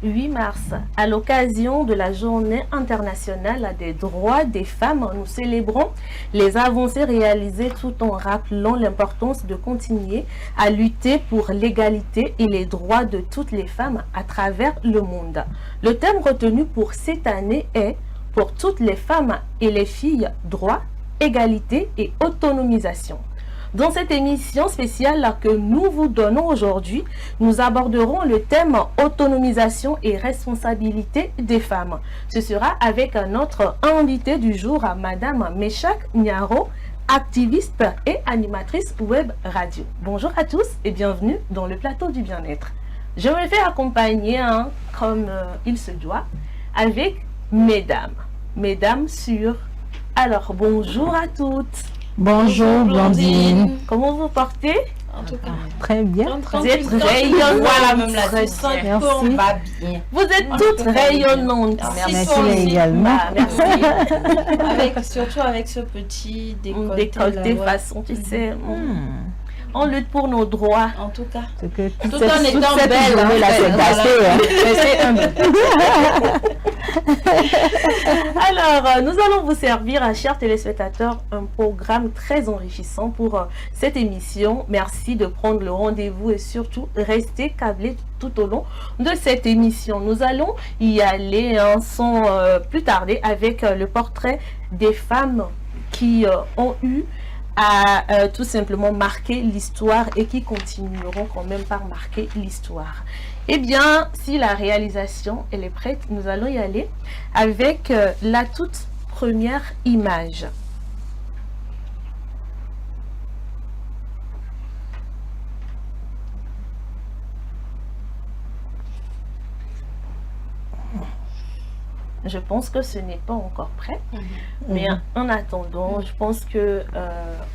8 mars, à l'occasion de la Journée internationale des droits des femmes, nous célébrons les avancées réalisées tout en rappelant l'importance de continuer à lutter pour l'égalité et les droits de toutes les femmes à travers le monde. Le thème retenu pour cette année est « Pour toutes les femmes et les filles, droits, égalité et autonomisation ». Dans cette émission spéciale que nous vous donnons aujourd'hui, nous aborderons le thème autonomisation et responsabilité des femmes. Ce sera avec notre invitée du jour, Madame Meshak Nyaro, activiste et animatrice web radio. Bonjour à tous et bienvenue dans le plateau du bien-être. Je me fais accompagner, comme il se doit, avec mesdames sûres. Alors, bonjour à toutes. Bonjour Blandine. Comment vous portez? En tout cas, très bien. Vous êtes rayonnantes. Voilà, même la Merci. on va bien. Vous êtes toutes rayonnantes. Merci également. Merci. Surtout avec ce petit Décolleté façon, tu sais. On lutte pour nos droits. En tout cas. Tout en étant belle. Alors, nous allons vous servir, chers téléspectateurs, un programme très enrichissant pour cette émission. Merci de prendre le rendez-vous et surtout rester câblés tout au long de cette émission. Nous allons y aller sans plus tarder avec le portrait des femmes qui ont eu à tout simplement marquer l'histoire et qui continueront quand même par marquer l'histoire. Eh bien, si la réalisation elle est prête, nous allons y aller avec la toute première image. Je pense que ce n'est pas encore prêt, mais en attendant, je pense que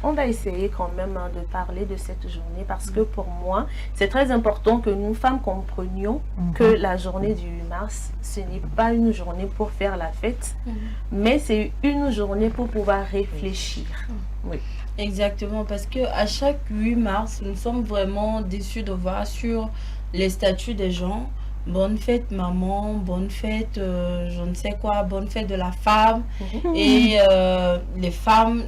on va essayer quand même de parler de cette journée parce que pour moi, c'est très important que nous femmes comprenions que la journée du 8 mars, ce n'est pas une journée pour faire la fête, mais c'est une journée pour pouvoir réfléchir. Oui. Exactement, parce que à chaque 8 mars, nous sommes vraiment déçus de voir sur les statuts des gens bonne fête maman, bonne fête je ne sais quoi, bonne fête de la femme. Et les femmes,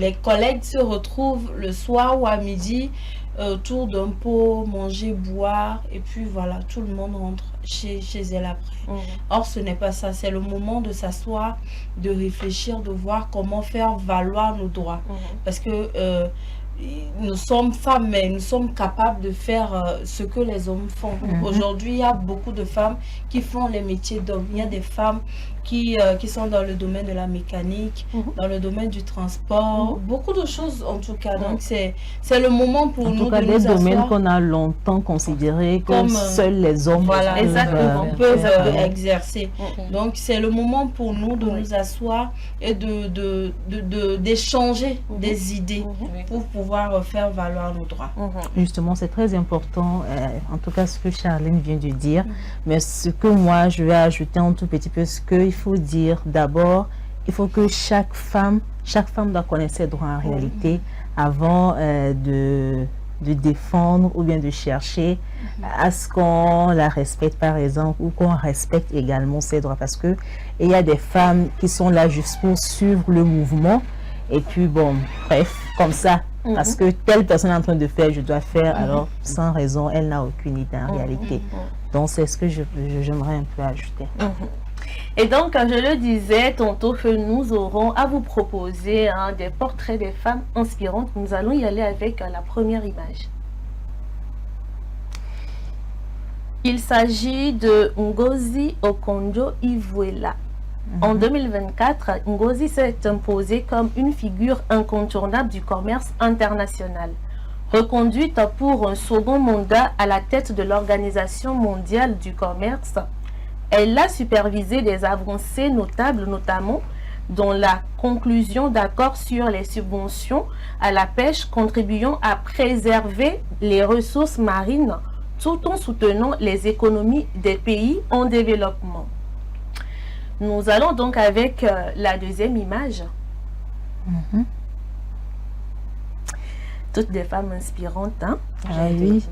les collègues se retrouvent le soir ou à midi autour d'un pot, manger, boire, et puis voilà, tout le monde rentre chez elle après. Or, ce n'est pas ça, c'est le moment de s'asseoir, de réfléchir, de voir comment faire valoir nos droits. Parce que nous sommes femmes, mais nous sommes capables de faire ce que les hommes font. Aujourd'hui, il y a beaucoup de femmes qui font les métiers d'hommes. Il y a des femmes qui sont dans le domaine de la mécanique, dans le domaine du transport, beaucoup de choses en tout cas. Donc, c'est le moment pour nous de nous asseoir. Des domaines qu'on a longtemps considérés comme seuls les hommes peuvent exercer. Donc, c'est le moment pour nous de nous asseoir et d'échanger des idées pour pouvoir faire valoir nos droits. Justement, c'est très important, en tout cas ce que Charlène vient de dire, mais ce que moi je vais ajouter un tout petit peu, ce qu'il faut dire d'abord, il faut que chaque femme doit connaître ses droits en réalité avant de défendre ou bien de chercher à ce qu'on la respecte par exemple ou qu'on respecte également ses droits, parce que il y a des femmes qui sont là juste pour suivre le mouvement et puis bon, bref, comme ça, parce que telle personne est en train de faire, je dois faire, alors sans raison, elle n'a aucune idée en réalité. Donc c'est ce que j'aimerais un peu ajouter. Et donc, je le disais tantôt que nous aurons à vous proposer des portraits des femmes inspirantes. Nous allons y aller avec la première image. Il s'agit de Ngozi Okonjo-Iweala. En 2024, Ngozi s'est imposée comme une figure incontournable du commerce international. Reconduite pour un second mandat à la tête de l'Organisation mondiale du commerce, elle a supervisé des avancées notables, notamment dans la conclusion d'accords sur les subventions à la pêche contribuant à préserver les ressources marines tout en soutenant les économies des pays en développement. Nous allons donc avec la deuxième image. Toutes des femmes inspirantes, hein? Ah oui.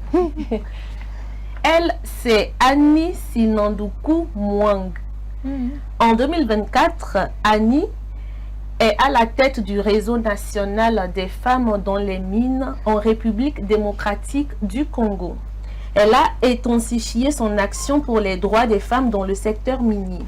Elle, c'est Annie Sinanduku Mwang. En 2024, Annie est à la tête du réseau national des femmes dans les mines en République démocratique du Congo. Elle a intensifié son action pour les droits des femmes dans le secteur minier.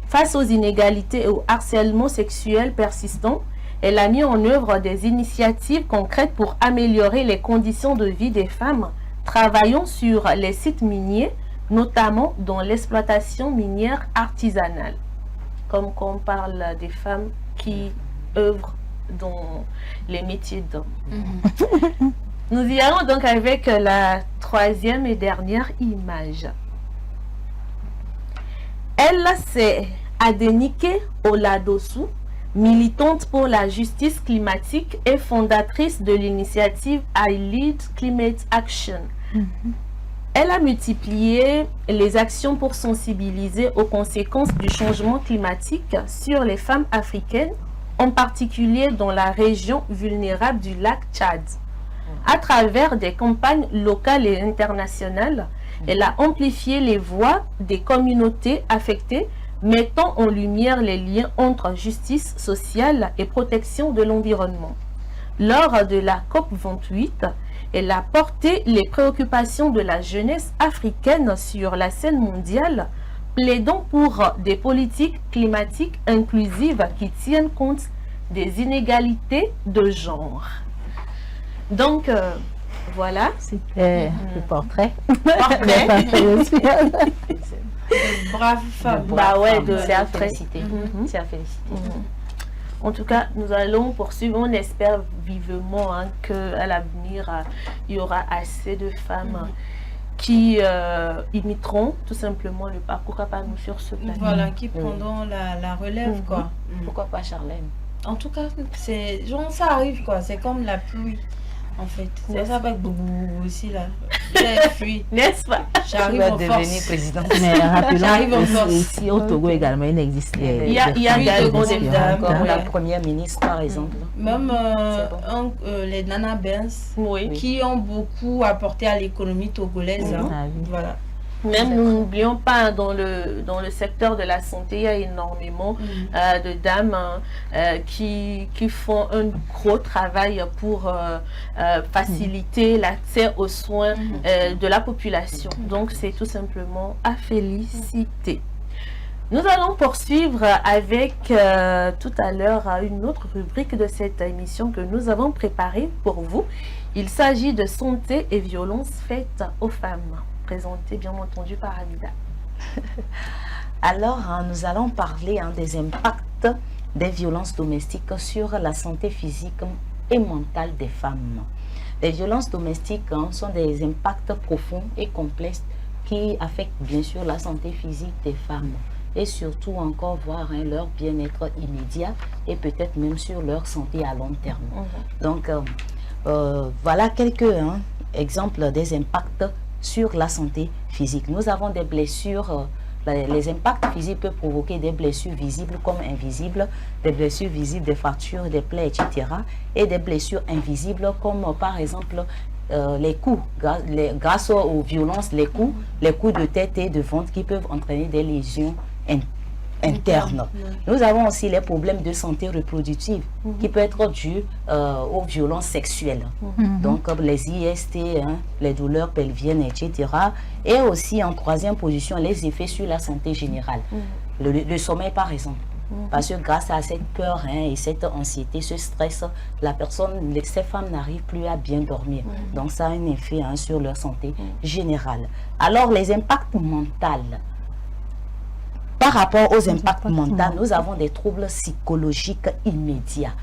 Face aux inégalités et au harcèlement sexuel persistant, elle a mis en œuvre des initiatives concrètes pour améliorer les conditions de vie des femmes travaillant sur les sites miniers, notamment dans l'exploitation minière artisanale. Comme quand on parle des femmes qui œuvrent dans les métiers d'hommes. Nous y allons donc avec la troisième et dernière image. Elle, c'est Adenike Oladosu, militante pour la justice climatique et fondatrice de l'initiative I Lead Climate Action. Elle a multiplié les actions pour sensibiliser aux conséquences du changement climatique sur les femmes africaines, en particulier dans la région vulnérable du lac Tchad. À travers des campagnes locales et internationales, elle a amplifié les voix des communautés affectées, mettant en lumière les liens entre justice sociale et protection de l'environnement. Lors de la COP28, elle a porté les préoccupations de la jeunesse africaine sur la scène mondiale, plaidant pour des politiques climatiques inclusives qui tiennent compte des inégalités de genre. Donc, voilà. C'était le portrait. Brave femme. Bah ouais, c'est à féliciter. C'est à féliciter. En tout cas, nous allons poursuivre. On espère vivement qu'à l'avenir, il y aura assez de femmes qui imiteront tout simplement le parcours nous sur ce plan. Voilà, qui prendront la relève, quoi. Pourquoi pas Charlène? En tout cas, c'est genre ça arrive, quoi. C'est comme la pluie, en fait. C'est ça avec boubou aussi, là. J'ai fui. N'est-ce pas? J'arrive en force. présidente. Mais J'arrive en rappelons force. ici au Togo également, il existe Il y a également des femmes. Comme Ouais. la première ministre, par exemple. Même C'est les Nana Benz, Oui. qui ont beaucoup apporté à l'économie togolaise. hein. Ah oui. Voilà. Même nous n'oublions pas, dans le secteur de la santé, il y a énormément de dames qui font un gros travail pour faciliter l'accès aux soins de la population. Donc c'est tout simplement à féliciter. Nous allons poursuivre avec tout à l'heure une autre rubrique de cette émission que nous avons préparée pour vous. Il s'agit de santé et violences faites aux femmes, présentée bien entendu par Hamida. Alors, nous allons parler des impacts des violences domestiques sur la santé physique et mentale des femmes. Les violences domestiques sont des impacts profonds et complexes qui affectent bien sûr la santé physique des femmes et surtout encore voir leur bien-être immédiat et peut-être même sur leur santé à long terme. Donc, voilà quelques exemples des impacts sur la santé physique. Nous avons des blessures, les impacts physiques peuvent provoquer des blessures visibles comme invisibles, des blessures visibles, des fractures, des plaies, etc. Et des blessures invisibles comme par exemple les coups, grâce aux violences, les coups de tête et de ventre qui peuvent entraîner des lésions internes. Nous avons aussi les problèmes de santé reproductive qui peuvent être dus aux violences sexuelles. Donc comme les IST, les douleurs pelviennes, etc. Et aussi en troisième position, les effets sur la santé générale. Le sommeil par exemple. Parce que grâce à cette peur et cette anxiété, ce stress, ces femmes n'arrivent plus à bien dormir. Donc ça a un effet sur leur santé générale. Alors les impacts mentaux. Par rapport aux impacts mentaux, nous avons des troubles psychologiques immédiats.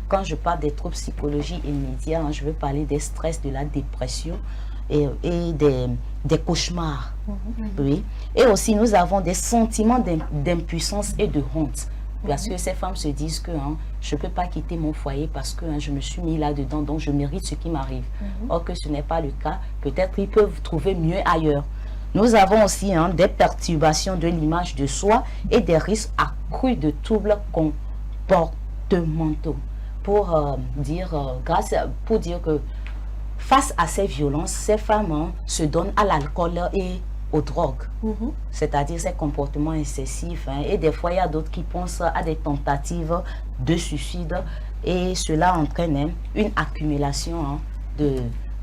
Quand je parle des troubles psychologiques immédiats, je veux parler des stress, de la dépression et des cauchemars. Oui. Et aussi, nous avons des sentiments d'impuissance et de honte. Parce que ces femmes se disent que je ne peux pas quitter mon foyer parce que je me suis mis là-dedans, donc je mérite ce qui m'arrive. Or que ce n'est pas le cas. Peut-être qu'ils peuvent trouver mieux ailleurs. Nous avons aussi des perturbations de l'image de soi et des risques accrus de troubles comportementaux. Pour dire que face à ces violences, ces femmes se donnent à l'alcool et aux drogues, c'est-à-dire ces comportements excessifs. Et des fois, il y a d'autres qui pensent à des tentatives de suicide et cela entraîne une accumulation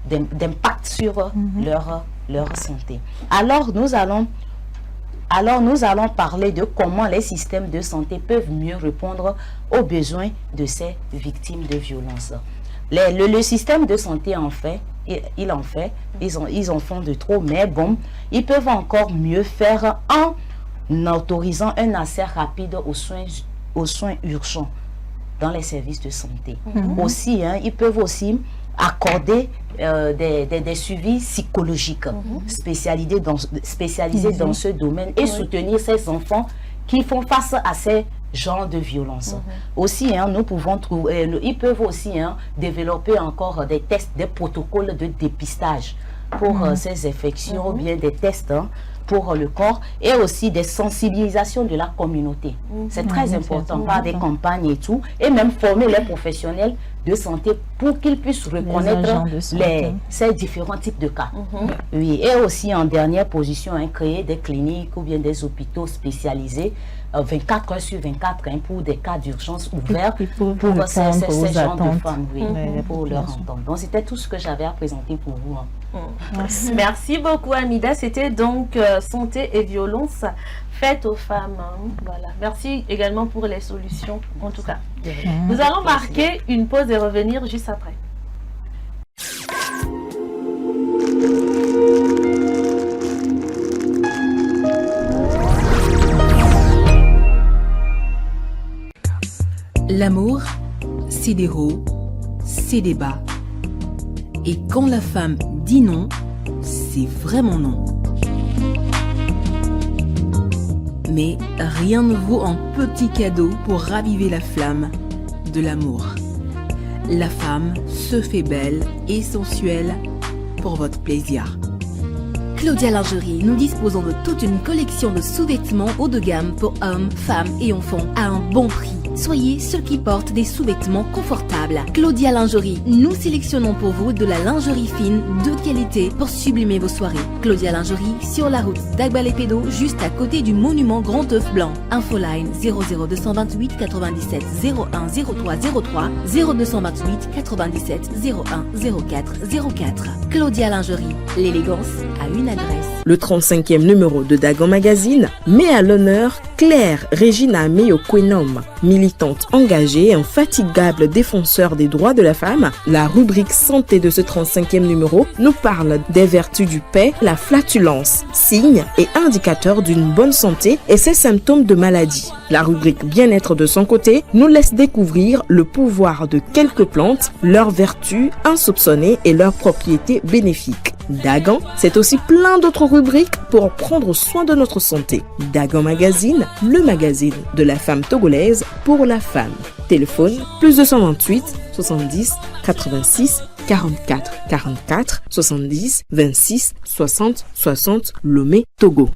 d'impact sur leur santé. Alors, nous allons parler de comment les systèmes de santé peuvent mieux répondre aux besoins de ces victimes de violences. Le système de santé ils en font de trop, mais bon, ils peuvent encore mieux faire en autorisant un accès rapide aux soins urgents dans les services de santé. Aussi, ils peuvent aussi accorder des suivis psychologiques spécialisés dans ce domaine et soutenir ces enfants qui font face à ces genres de violences. Aussi, nous pouvons trouver, ils peuvent aussi développer encore des tests, des protocoles de dépistage pour ces infections, ou bien des tests pour le corps et aussi des sensibilisations de la communauté. C'est très important par des campagnes et tout, et même former les professionnels de santé pour qu'ils puissent reconnaître ces différents types de cas. Oui, et aussi en dernière position, créer des cliniques ou bien des hôpitaux spécialisés 24 heures sur 24 pour des cas d'urgence ouverts pour ces gens de femmes, pour leur entendre. Donc c'était tout ce que j'avais à présenter pour vous. Merci beaucoup Amida, c'était donc santé et violence faites aux femmes. Voilà. Merci également pour les solutions en tout cas. Nous allons marquer une pause et revenir juste après. L'amour, c'est des hauts, c'est des bas. Et quand la femme dit non, c'est vraiment non. Mais rien ne vaut un petit cadeau pour raviver la flamme de l'amour. La femme se fait belle et sensuelle pour votre plaisir. Claudia Lingerie, nous disposons de toute une collection de sous-vêtements haut de gamme pour hommes, femmes et enfants à un bon prix. Soyez ceux qui portent des sous-vêtements confortables. Claudia Lingerie, nous sélectionnons pour vous de la lingerie fine de qualité pour sublimer vos soirées. Claudia Lingerie, sur la route d'Agbalépédo, juste à côté du monument Grand Œuf Blanc. Infoline 00228 97 01 03 03 0228 97 01 04 04. Claudia Lingerie, l'élégance a une adresse. Le 35e numéro de Dagon Magazine met à l'honneur Claire Regina Meyo-Kwenom, militante engagée et infatigable défenseur des droits de la femme. La rubrique santé de ce 35e numéro nous parle des vertus du paix, la flatulence, signes et indicateurs d'une bonne santé et ses symptômes de maladie. La rubrique bien-être de son côté nous laisse découvrir le pouvoir de quelques plantes, leurs vertus insoupçonnées et leurs propriétés bénéfiques. Dagan, c'est aussi plein d'autres rubriques pour prendre soin de notre santé. Dagan Magazine, le magazine de la femme togolaise pour la femme. Téléphone plus 228 70 86 44 44 70 26 60 60 Lomé, Togo.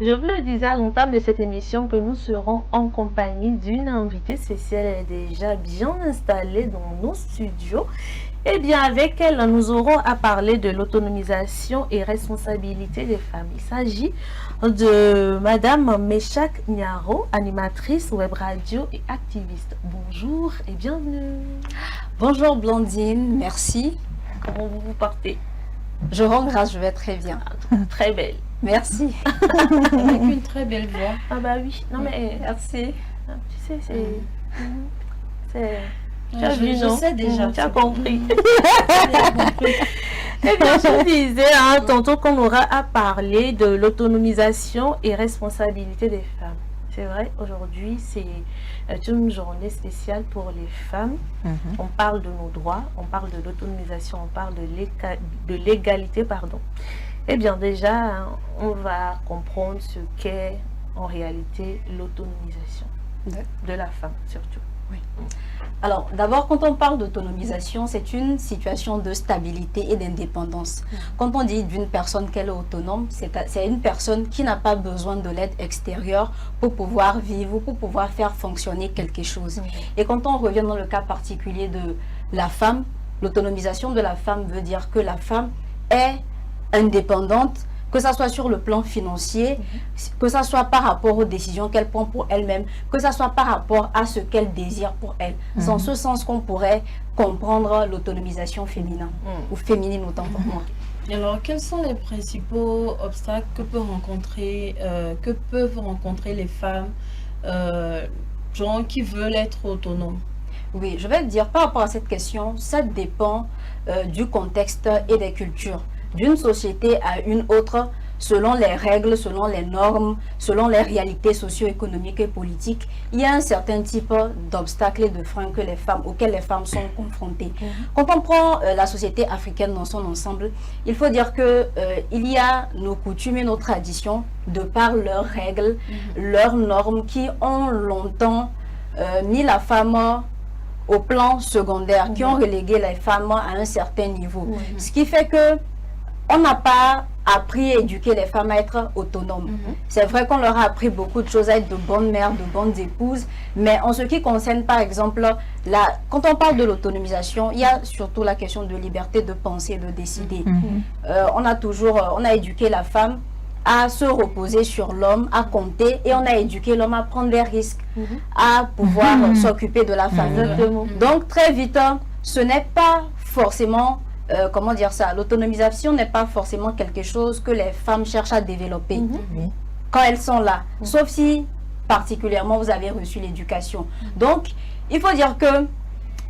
Je vous le disais à l'entame de cette émission que nous serons en compagnie d'une invitée spéciale. Elle est déjà bien installée dans nos studios. Eh bien, avec elle, nous aurons à parler de l'autonomisation et responsabilité des femmes. Il s'agit de Madame Meshak Nyaro, animatrice web radio et activiste. Bonjour et bienvenue. Bonjour Blandine, merci. Comment vous vous portez? Je rends grâce, je vais très bien. Très belle. Merci. Avec une très belle voix. Ah bah oui, non mais Merci. tu sais, c'est... Je sais déjà. Tu as compris. Eh bien, je disais tantôt qu'on aura à parler de l'autonomisation et responsabilité des femmes. C'est vrai, aujourd'hui, c'est une journée spéciale pour les femmes. On parle de nos droits, on parle de l'autonomisation, on parle de l'égalité, pardon. Eh bien, déjà, on va comprendre ce qu'est en réalité l'autonomisation de la femme, surtout. Oui. Alors, d'abord, quand on parle d'autonomisation, c'est une situation de stabilité et d'indépendance. Quand on dit d'une personne qu'elle est autonome, c'est une personne qui n'a pas besoin de l'aide extérieure pour pouvoir vivre ou pour pouvoir faire fonctionner quelque chose. Et quand on revient dans le cas particulier de la femme, l'autonomisation de la femme veut dire que la femme est indépendante, que ça soit sur le plan financier, que ça soit par rapport aux décisions qu'elle prend pour elle-même, que ça soit par rapport à ce qu'elle désire pour elle. C'est en ce sens qu'on pourrait comprendre l'autonomisation féminine, ou féminine autant pour moi. Alors, quels sont les principaux obstacles que peuvent rencontrer les femmes qui veulent être autonomes? Oui, je vais te dire, par rapport à cette question, ça dépend du contexte et des cultures. D'une société à une autre, selon les règles, selon les normes, selon les réalités socio-économiques et politiques, il y a un certain type d'obstacles et de freins auxquels les femmes sont confrontées. Quand on prend la société africaine dans son ensemble, il faut dire que il y a nos coutumes et nos traditions, de par leurs règles, leurs normes, qui ont longtemps mis la femme au plan secondaire, qui ont relégué les femmes à un certain niveau. Ce qui fait que on n'a pas appris et éduqué les femmes à être autonomes. C'est vrai qu'on leur a appris beaucoup de choses, à être de bonnes mères, de bonnes épouses, mais en ce qui concerne par exemple, quand on parle de l'autonomisation, il y a surtout la question de liberté de penser et de décider. On a éduqué la femme à se reposer sur l'homme, à compter, et on a éduqué l'homme à prendre des risques, à pouvoir s'occuper de la famille. Donc très vite, ce n'est pas forcément... comment dire ça, l'autonomisation n'est pas forcément quelque chose que les femmes cherchent à développer quand elles sont là, sauf si particulièrement vous avez reçu l'éducation. Donc, il faut dire que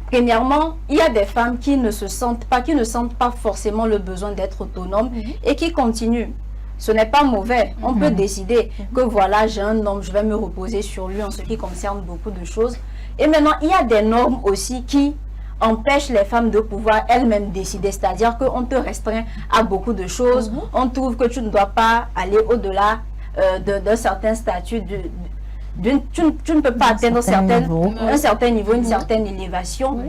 premièrement, il y a des femmes qui ne sentent pas forcément le besoin d'être autonomes et qui continuent. Ce n'est pas mauvais. On peut décider que voilà, j'ai un homme, je vais me reposer sur lui en ce qui concerne beaucoup de choses. Et maintenant, il y a des normes aussi qui empêche les femmes de pouvoir elles-mêmes décider, c'est-à-dire qu'on te restreint à beaucoup de choses, on trouve que tu ne dois pas aller au-delà d'un certain statut, tu ne peux pas atteindre un certain niveau, une certaine élévation.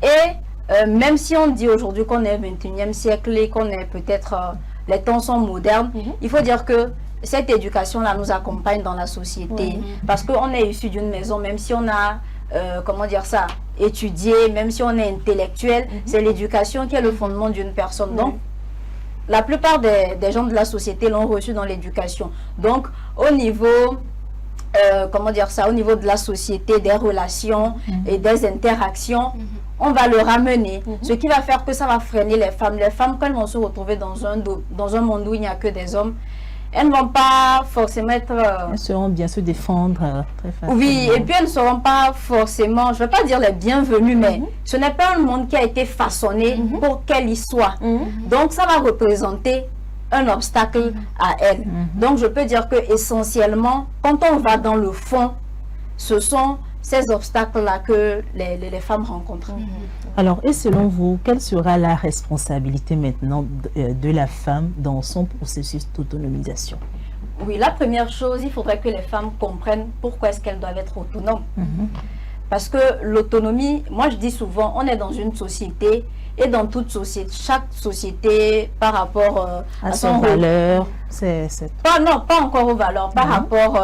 Et même si on dit aujourd'hui qu'on est au 21e siècle et qu'on est peut-être, les temps sont modernes, il faut dire que cette éducation-là nous accompagne dans la société, parce qu'on est issu d'une maison, même si on a comment dire ça, étudier, même si on est intellectuel, c'est l'éducation qui est le fondement d'une personne. Donc, la plupart des gens de la société l'ont reçu dans l'éducation. Donc, au niveau, comment dire ça, au niveau de la société, des relations et des interactions, on va le ramener. Ce qui va faire que ça va freiner les femmes. Les femmes, quand elles vont se retrouver dans un monde où il n'y a que des hommes, elles ne vont pas forcément être... Elles sauront bien se défendre très facilement. Oui, et puis elles ne seront pas forcément, je ne vais pas dire les bienvenues, mais ce n'est pas un monde qui a été façonné pour qu'elle y soit. Donc ça va représenter un obstacle à elle. Donc je peux dire que essentiellement, quand on va dans le fond, ce sont ces obstacles-là que les femmes rencontrent. Alors, et selon vous, quelle sera la responsabilité maintenant de la femme dans son processus d'autonomisation? Oui, la première chose, il faudrait que les femmes comprennent pourquoi est-ce qu'elles doivent être autonomes. Parce que l'autonomie, moi je dis souvent, on est dans une société, et dans toute société, chaque société par rapport à son valeur, pas encore aux valeurs, par rapport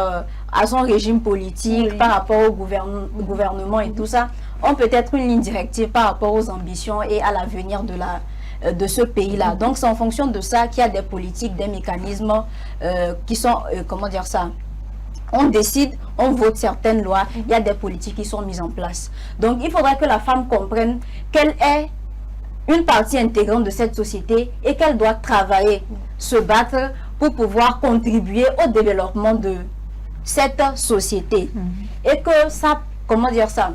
à son régime politique, par rapport au gouvernement et tout ça, ont peut-être une ligne directive par rapport aux ambitions et à l'avenir de ce pays-là. Donc c'est en fonction de ça qu'il y a des politiques, des mécanismes qui sont, comment dire ça, on décide, on vote certaines lois, il y a des politiques qui sont mises en place. Donc il faudrait que la femme comprenne qu'elle est une partie intégrante de cette société et qu'elle doit travailler, se battre pour pouvoir contribuer au développement de cette société. Et que ça, comment dire ça,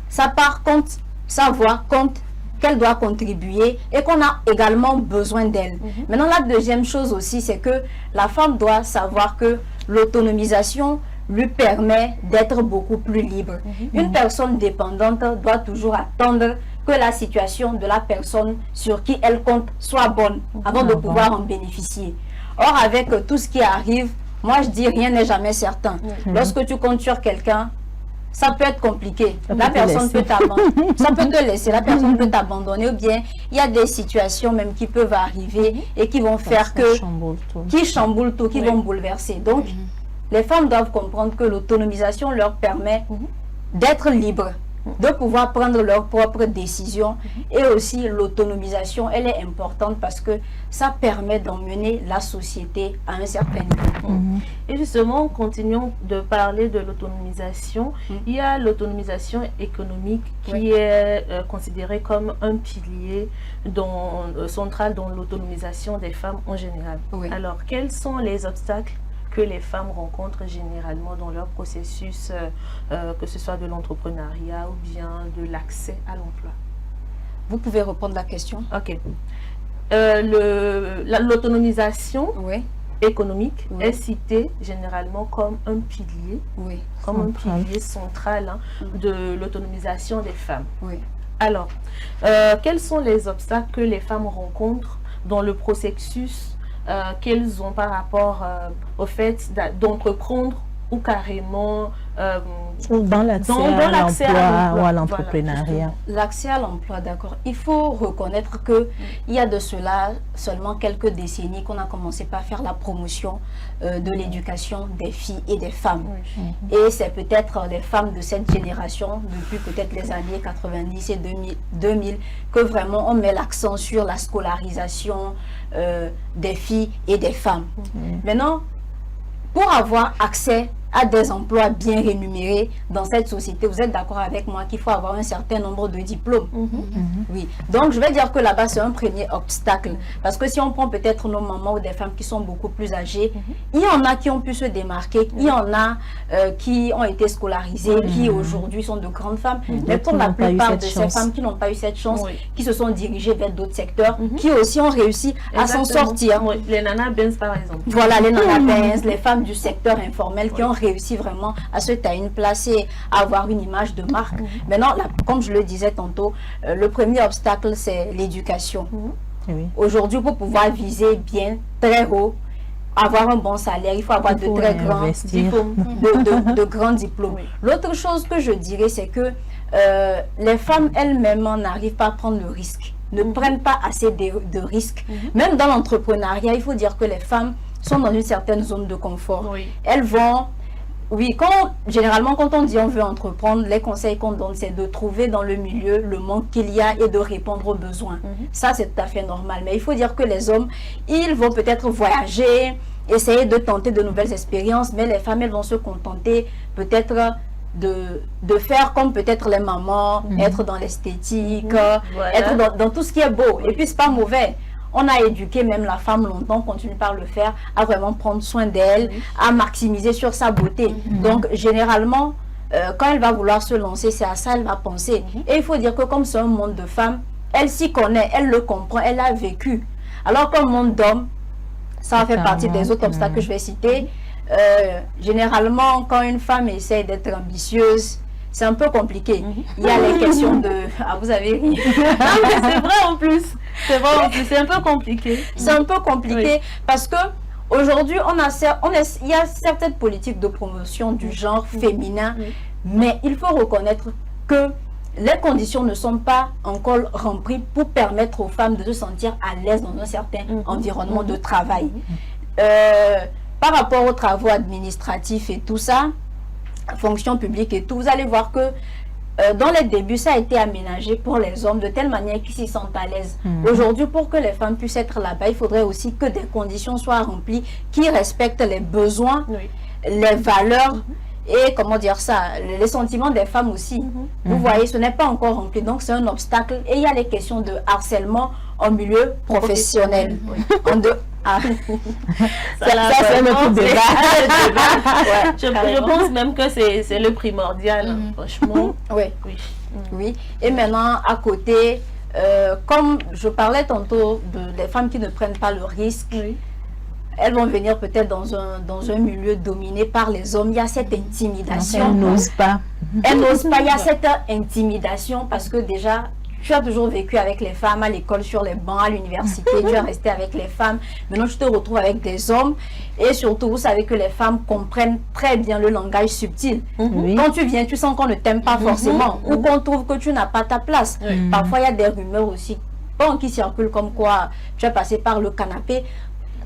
sa part compte, sa voix compte, qu'elle doit contribuer et qu'on a également besoin d'elle. Maintenant, la deuxième chose aussi, c'est que la femme doit savoir que l'autonomisation lui permet d'être beaucoup plus libre. Une personne dépendante doit toujours attendre que la situation de la personne sur qui elle compte soit bonne avant de pouvoir en bénéficier. Or, avec tout ce qui arrive, moi je dis rien n'est jamais certain. Lorsque tu comptes sur quelqu'un, ça peut être compliqué. La personne peut t'abandonner, ça peut te laisser, la personne peut t'abandonner, ou bien il y a des situations même qui peuvent arriver et qui vont faire que, qui chamboulent tout, qui vont bouleverser. Donc, les femmes doivent comprendre que l'autonomisation leur permet d'être libres, de pouvoir prendre leurs propres décisions. Et aussi l'autonomisation, elle est importante parce que ça permet d'emmener la société à un certain niveau. Et justement, continuons de parler de l'autonomisation. Il y a l'autonomisation économique qui est considérée comme un pilier central dans l'autonomisation des femmes en général. Alors, quels sont les obstacles que les femmes rencontrent généralement dans leur processus, que ce soit de l'entrepreneuriat ou bien de l'accès à l'emploi? Vous pouvez répondre à la question. Ok. L'autonomisation économique est citée généralement comme un pilier, comme un pilier central de l'autonomisation des femmes. Alors, quels sont les obstacles que les femmes rencontrent dans le processus qu'elles ont par rapport au fait d'entreprendre ou carrément dans l'accès à l'emploi ou à l'entrepreneuriat. L'accès à l'emploi, d'accord. Il faut reconnaître que il y a de cela seulement quelques décennies qu'on a commencé par faire la promotion de l'éducation des filles et des femmes. Et c'est peut-être les femmes de cette génération, depuis peut-être les années 90 et 2000, que vraiment on met l'accent sur la scolarisation des filles et des femmes. Maintenant, pour avoir accès à des emplois bien rémunérés dans cette société, vous êtes d'accord avec moi qu'il faut avoir un certain nombre de diplômes. Oui. Donc, je vais dire que là-bas, c'est un premier obstacle. Parce que si on prend peut-être nos mamans ou des femmes qui sont beaucoup plus âgées, il y en a qui ont pu se démarquer, il y en a qui ont été scolarisées, qui aujourd'hui sont de grandes femmes. Mais pour la plupart de ces femmes qui n'ont pas eu cette chance, qui se sont dirigées vers d'autres secteurs, qui aussi ont réussi à s'en sortir. Les Nana Benz, par exemple. Voilà, les Nana Benz, les femmes du secteur informel qui ont réussi vraiment à se tailler une place et à avoir une image de marque. Maintenant, là, comme je le disais tantôt, le premier obstacle, c'est l'éducation. Aujourd'hui, pour pouvoir viser bien, très haut, avoir un bon salaire, il faut avoir de très grands diplômes, de grands diplômes. L'autre chose que je dirais, c'est que les femmes elles-mêmes n'arrivent pas à prendre le risque, ne prennent pas assez de risques. Même dans l'entrepreneuriat, il faut dire que les femmes sont dans une certaine zone de confort. Elles vont... généralement, quand on dit on veut entreprendre, les conseils qu'on donne, c'est de trouver dans le milieu le manque qu'il y a et de répondre aux besoins. Ça, c'est tout à fait normal. Mais il faut dire que les hommes, ils vont peut-être voyager, essayer de tenter de nouvelles expériences, mais les femmes, elles vont se contenter peut-être de faire comme peut-être les mamans, être dans l'esthétique, être dans tout ce qui est beau. Et puis, c'est pas mauvais. On a éduqué même la femme longtemps, on continue par le faire, à vraiment prendre soin d'elle, à maximiser sur sa beauté. Donc, généralement, quand elle va vouloir se lancer, c'est à ça qu'elle va penser. Et il faut dire que comme c'est un monde de femmes, elle s'y connaît, elle le comprend, elle l'a vécu. Alors qu'un monde d'hommes, ça fait partie des autres obstacles que je vais citer. Généralement, quand une femme essaie d'être ambitieuse, c'est un peu compliqué. Il y a les questions de... Ah, vous avez ri. C'est vrai en plus. C'est vrai en plus. C'est un peu compliqué. C'est un peu compliqué parce que Aujourd'hui, il y a certaines politiques de promotion du genre féminin, mais il faut reconnaître que les conditions ne sont pas encore remplies pour permettre aux femmes de se sentir à l'aise dans un certain environnement de travail. Par rapport aux travaux administratifs et tout ça, fonction publique et tout, vous allez voir que dans les débuts, ça a été aménagé pour les hommes de telle manière qu'ils s'y sentent à l'aise. Aujourd'hui, pour que les femmes puissent être là-bas, il faudrait aussi que des conditions soient remplies qui respectent les besoins, les valeurs et, comment dire ça, les sentiments des femmes aussi. Vous voyez, ce n'est pas encore rempli, donc c'est un obstacle. Et il y a les questions de harcèlement en milieu professionnel. Ça c'est un autre débat. Je pense même que c'est le primordial, franchement. Oui. Et maintenant, à côté, comme je parlais tantôt des femmes qui ne prennent pas le risque, elles vont venir peut-être dans un milieu dominé par les hommes. Il y a cette intimidation. Elles n'osent pas. Elles n'osent pas. Il y a cette intimidation parce que déjà, tu as toujours vécu avec les femmes à l'école, sur les bancs, à l'université, tu es resté avec les femmes. Maintenant, tu te retrouves avec des hommes. Et surtout, vous savez que les femmes comprennent très bien le langage subtil. Quand tu viens, tu sens qu'on ne t'aime pas forcément ou qu'on trouve que tu n'as pas ta place. Parfois, il y a des rumeurs aussi qui circulent comme quoi tu as passé par le canapé.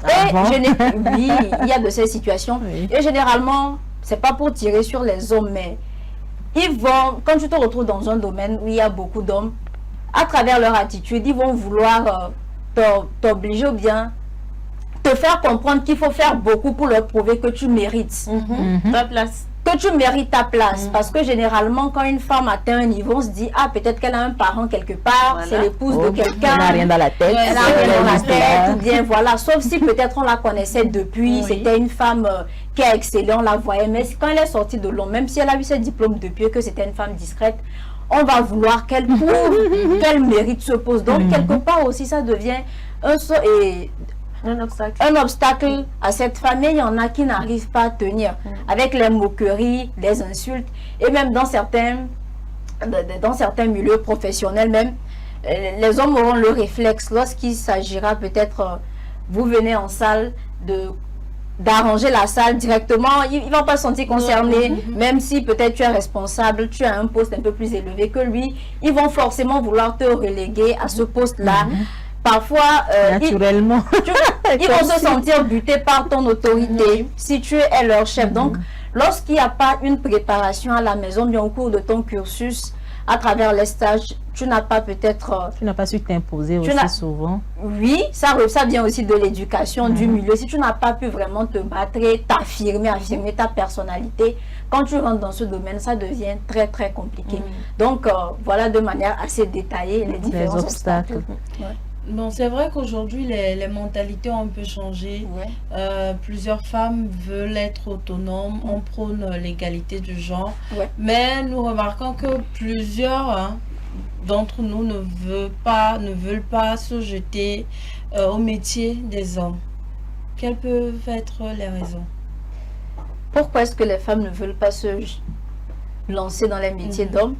Oui, il y a de ces situations. Et généralement, c'est pas pour tirer sur les hommes, mais quand tu te retrouves dans un domaine où il y a beaucoup d'hommes, à travers leur attitude, ils vont vouloir t'obliger ou bien te faire comprendre qu'il faut faire beaucoup pour leur prouver que tu mérites ta place. Que tu mérites ta place. Parce que généralement, quand une femme atteint un niveau, on se dit, ah, peut-être qu'elle a un parent quelque part, c'est l'épouse de quelqu'un. Elle n'a rien dans la tête. Elle n'a rien dans la tête, ou bien voilà. Sauf si peut-être on la connaissait depuis, c'était une femme qui a excellé, on la voyait. Mais quand elle est sortie de l'homme, même si elle a eu ses diplômes depuis et que c'était une femme discrète, on va vouloir qu'elle prouve qu'elle mérite ce poste. Donc, quelque part aussi, ça devient un obstacle à cette famille. Il y en a qui n'arrivent pas à tenir avec les moqueries, les insultes. Et même dans certains milieux professionnels, même, les hommes auront le réflexe lorsqu'il s'agira peut-être, vous venez en salle, d'arranger la salle directement, il ne va pas se sentir concerné, même si peut-être tu es responsable, tu as un poste un peu plus élevé que lui, ils vont forcément vouloir te reléguer à ce poste-là. Parfois, naturellement, ils vont se sentir butés par ton autorité si tu es leur chef. Donc, lorsqu'il n'y a pas une préparation à la maison, bien au cours de ton cursus, à travers les stages, tu n'as pas peut-être... tu n'as pas su t'imposer aussi souvent. Oui, ça vient aussi de l'éducation, du milieu. Si tu n'as pas pu vraiment te battre, affirmer ta personnalité, quand tu rentres dans ce domaine, ça devient très, très compliqué. Donc, voilà de manière assez détaillée les différents obstacles. Bon, c'est vrai qu'aujourd'hui, les mentalités ont un peu changé. Plusieurs femmes veulent être autonomes, on prône l'égalité du genre. Mais nous remarquons que plusieurs d'entre nous ne veulent pas se jeter au métier des hommes. Quelles peuvent être les raisons? Pourquoi est-ce que les femmes ne veulent pas se lancer dans les métiers d'hommes?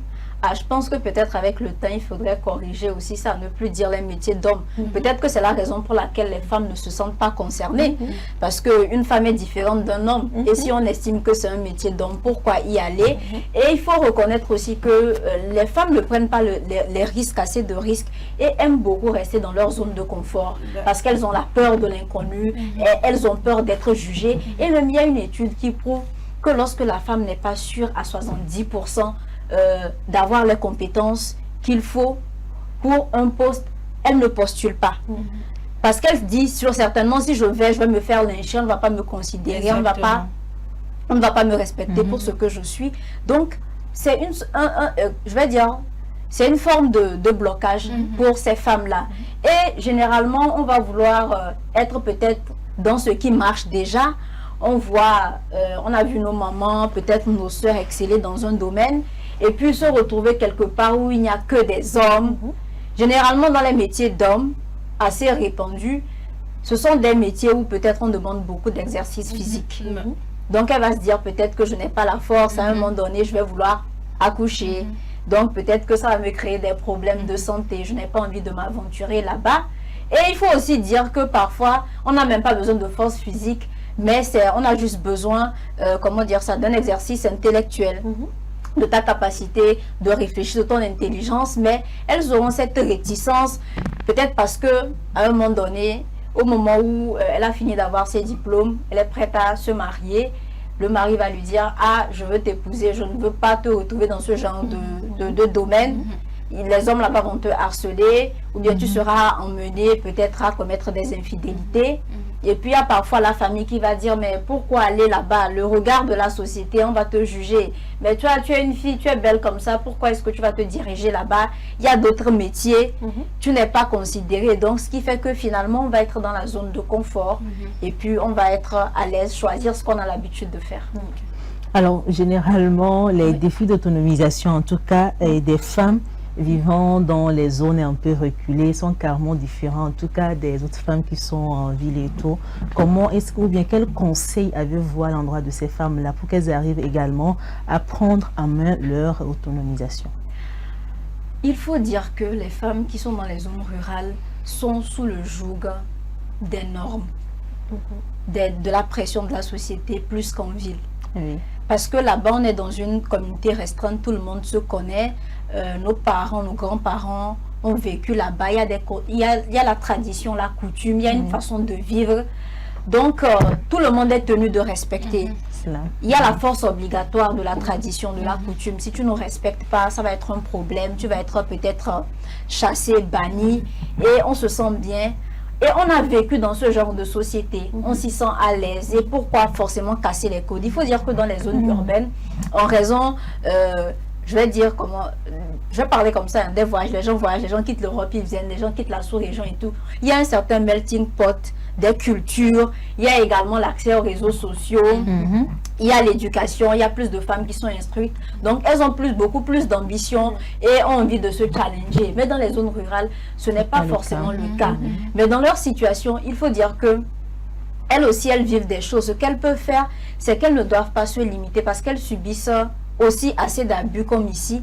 Je pense que peut-être avec le temps, il faudrait corriger aussi ça, ne plus dire les métiers d'hommes. Peut-être que c'est la raison pour laquelle les femmes ne se sentent pas concernées. Parce qu'une femme est différente d'un homme. Et si on estime que c'est un métier d'homme, pourquoi y aller? Et il faut reconnaître aussi que les femmes ne prennent pas les risques, assez de risques, et aiment beaucoup rester dans leur zone de confort. Parce qu'elles ont la peur de l'inconnu, et elles ont peur d'être jugées. Et même il y a une étude qui prouve que lorsque la femme n'est pas sûre à 70%, d'avoir les compétences qu'il faut pour un poste, elle ne postule pas. Parce qu'elle se dit, certainement, si je vais me faire lyncher, on ne va pas me considérer, on ne va pas me respecter pour ce que je suis. Donc, c'est c'est une forme de blocage pour ces femmes-là. Et généralement, on va vouloir être peut-être dans ce qui marche déjà. On a vu nos mamans, peut-être nos soeurs exceller dans un domaine, et puis se retrouver quelque part où il n'y a que des hommes. Généralement, dans les métiers d'hommes, assez répandus, ce sont des métiers où peut-être on demande beaucoup d'exercice physique. Donc, elle va se dire peut-être que je n'ai pas la force, à un moment donné, je vais vouloir accoucher. Donc, peut-être que ça va me créer des problèmes de santé. Je n'ai pas envie de m'aventurer là-bas. Et il faut aussi dire que parfois, on n'a même pas besoin de force physique, mais on a juste besoin, comment dire ça, d'un exercice intellectuel. De ta capacité de réfléchir, de ton intelligence, mais elles auront cette réticence, peut-être parce que à un moment donné, au moment où elle a fini d'avoir ses diplômes, elle est prête à se marier, le mari va lui dire « Ah, je veux t'épouser, je ne veux pas te retrouver dans ce genre de domaine. » Les hommes là-bas vont te harceler, ou bien tu seras emmené peut-être à commettre des infidélités. Et puis il y a parfois la famille qui va dire, mais pourquoi aller là-bas? Le regard de la société, on va te juger. Mais tu es une fille, tu es belle comme ça, pourquoi est-ce que tu vas te diriger là-bas? Il y a d'autres métiers, tu n'es pas considéré. Donc ce qui fait que finalement, on va être dans la zone de confort et puis on va être à l'aise, choisir ce qu'on a l'habitude de faire. Alors, généralement, les défis d'autonomisation, en tout cas, des femmes vivant dans les zones un peu reculées sont carrément différents, en tout cas des autres femmes qui sont en ville et tout. Comment est-ce que, ou bien quel conseil avez-vous à l'endroit de ces femmes-là pour qu'elles arrivent également à prendre en main leur autonomisation? Il faut dire que les femmes qui sont dans les zones rurales sont sous le joug des normes, de la pression de la société plus qu'en ville. Oui. Parce que là-bas, on est dans une communauté restreinte, tout le monde se connaît. Nos parents, nos grands-parents ont vécu là-bas. Il y a la tradition, la coutume, il y a une façon de vivre. Donc, tout le monde est tenu de respecter. Il y a la force obligatoire de la tradition, de la coutume. Si tu ne respectes pas, ça va être un problème. Tu vas être peut-être chassé, banni. Et on se sent bien. Et on a vécu dans ce genre de société, on s'y sent à l'aise. Et pourquoi forcément casser les codes? Il faut dire que dans les zones urbaines, en raison, je vais dire comment, je vais parler comme ça, des voyages, les gens quittent l'Europe, ils viennent, les gens quittent la sous-région et tout. Il y a un certain melting pot des cultures, il y a également l'accès aux réseaux sociaux, il y a l'éducation, il y a plus de femmes qui sont instruites. Donc elles ont beaucoup plus d'ambition et ont envie de se challenger. Mais dans les zones rurales, ce n'est pas forcément le cas. Mais dans leur situation, il faut dire que elles aussi, elles vivent des choses. Ce qu'elles peuvent faire, c'est qu'elles ne doivent pas se limiter parce qu'elles subissent aussi assez d'abus comme ici.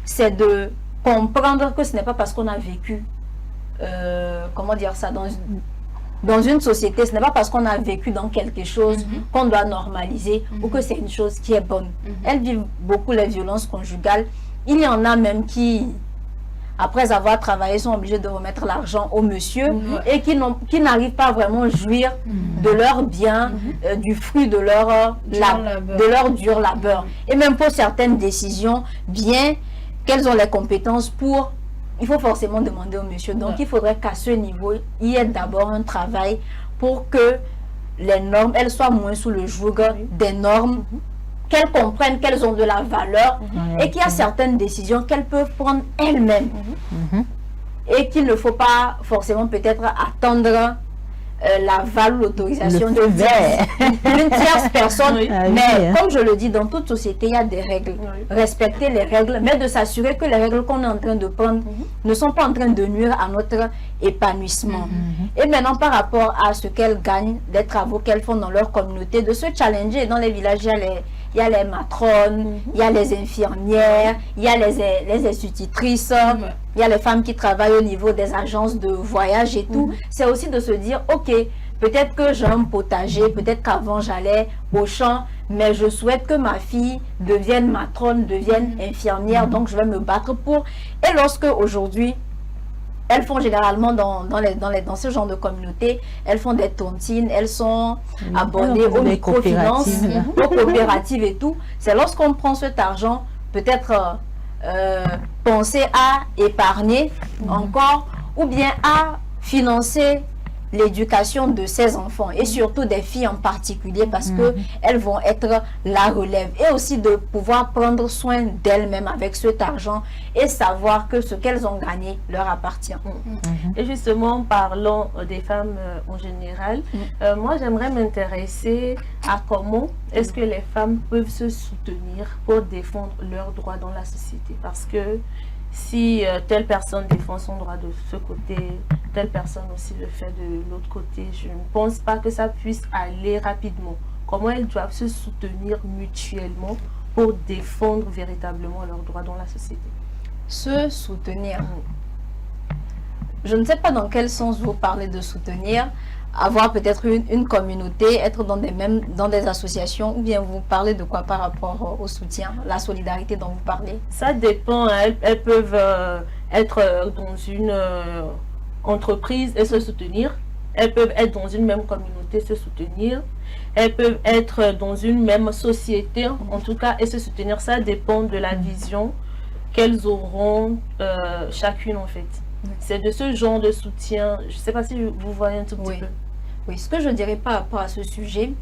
C'est de comprendre que ce n'est pas parce qu'on a vécu, comment dire ça, dans une société, ce n'est pas parce qu'on a vécu dans quelque chose qu'on doit normaliser ou que c'est une chose qui est bonne. Elles vivent beaucoup les violences conjugales. Il y en a même qui, après avoir travaillé, sont obligés de remettre l'argent au monsieur et qui n'arrivent pas vraiment à jouir de leur bien, du fruit de leur dur labeur. Et même pour certaines décisions, bien qu'elles ont les compétences pour, il faut forcément demander au monsieur. Donc il faudrait qu'à ce niveau, il y ait d'abord un travail pour que les normes, elles soient moins sous le joug des normes, qu'elles comprennent qu'elles ont de la valeur et qu'il y a certaines décisions qu'elles peuvent prendre elles-mêmes. Et qu'il ne faut pas forcément peut-être attendre l'aval ou l'autorisation d'une tierce personne. Mais comme je le dis, dans toute société, il y a des règles. Respecter les règles, mais de s'assurer que les règles qu'on est en train de prendre ne sont pas en train de nuire à notre épanouissement. Et maintenant, par rapport à ce qu'elles gagnent, des travaux qu'elles font dans leur communauté, de se challenger. Dans les villages, il y a les matrones, il y a les infirmières, il y a les institutrices, il y a les femmes qui travaillent au niveau des agences de voyage et tout. C'est aussi de se dire, ok, peut-être que j'ai un potager, peut-être qu'avant j'allais au champ, mais je souhaite que ma fille devienne matrone, devienne infirmière, donc je vais me battre pour. Et lorsque aujourd'hui, elles font généralement dans ce genre de communauté, elles font des tontines, elles sont abonnées aux microfinances, aux coopératives et tout. C'est lorsqu'on prend cet argent, peut-être penser à épargner encore, ou bien à financer l'éducation de ses enfants et surtout des filles en particulier parce que elles vont être la relève et aussi de pouvoir prendre soin d'elles-mêmes avec cet argent et savoir que ce qu'elles ont gagné leur appartient. Et justement, parlons des femmes en général. Moi, j'aimerais m'intéresser à comment est-ce que les femmes peuvent se soutenir pour défendre leurs droits dans la société. Parce que si telle personne défend son droit de ce côté, telle personne aussi le fait de l'autre côté, je ne pense pas que ça puisse aller rapidement. Comment elles doivent se soutenir mutuellement pour défendre véritablement leurs droits dans la société? Se soutenir. je ne sais pas dans quel sens vous parlez de soutenir, avoir peut-être une communauté, être dans des associations, ou bien vous parlez de quoi par rapport au soutien, la solidarité dont vous parlez? Ça dépend, hein. Elles peuvent être dans une entreprise et se soutenir. Elles peuvent être dans une même communauté, se soutenir. Elles peuvent être dans une même société, en tout cas, et se soutenir. Ça dépend de la vision qu'elles auront chacune, en fait. C'est de ce genre de soutien. Je ne sais pas si vous voyez un tout petit peu. Oui, ce que je dirais par rapport à ce sujet,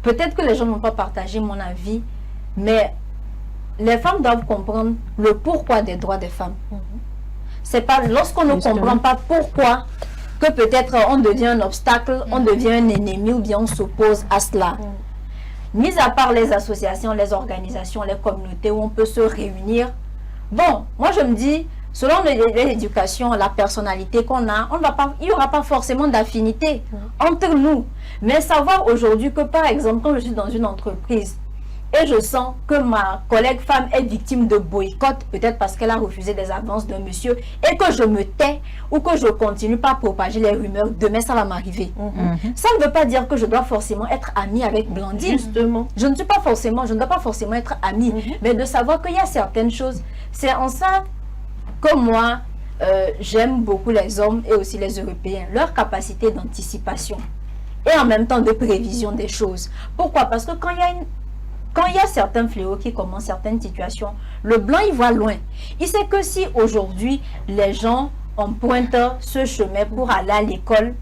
peut-être que les gens n'ont pas partagé mon avis, mais les femmes doivent comprendre le pourquoi des droits des femmes. C'est pas lorsqu'on ne comprend pas pourquoi que peut-être on devient un obstacle, on devient un ennemi ou bien on s'oppose à cela. Mis à part les associations, les organisations, les communautés où on peut se réunir, bon, moi je me dis, selon l'éducation, la personnalité qu'on a, il n'y aura pas forcément d'affinité entre nous. Mais savoir aujourd'hui que, par exemple, quand je suis dans une entreprise et je sens que ma collègue femme est victime de boycott, peut-être parce qu'elle a refusé des avances d'un monsieur, et que je me tais ou que je continue pas à propager les rumeurs, demain ça va m'arriver. Ça ne veut pas dire que je dois forcément être amie avec Blandine. Justement. Je ne dois pas forcément être amie, mais de savoir qu'il y a certaines choses. C'est en ça que moi, j'aime beaucoup les hommes et aussi les Européens, leur capacité d'anticipation et en même temps de prévision des choses. Pourquoi? Parce que quand il y a certains fléaux qui commencent, certaines situations, le blanc, il voit loin. Il sait que si aujourd'hui, les gens empruntent ce chemin pour aller à l'école,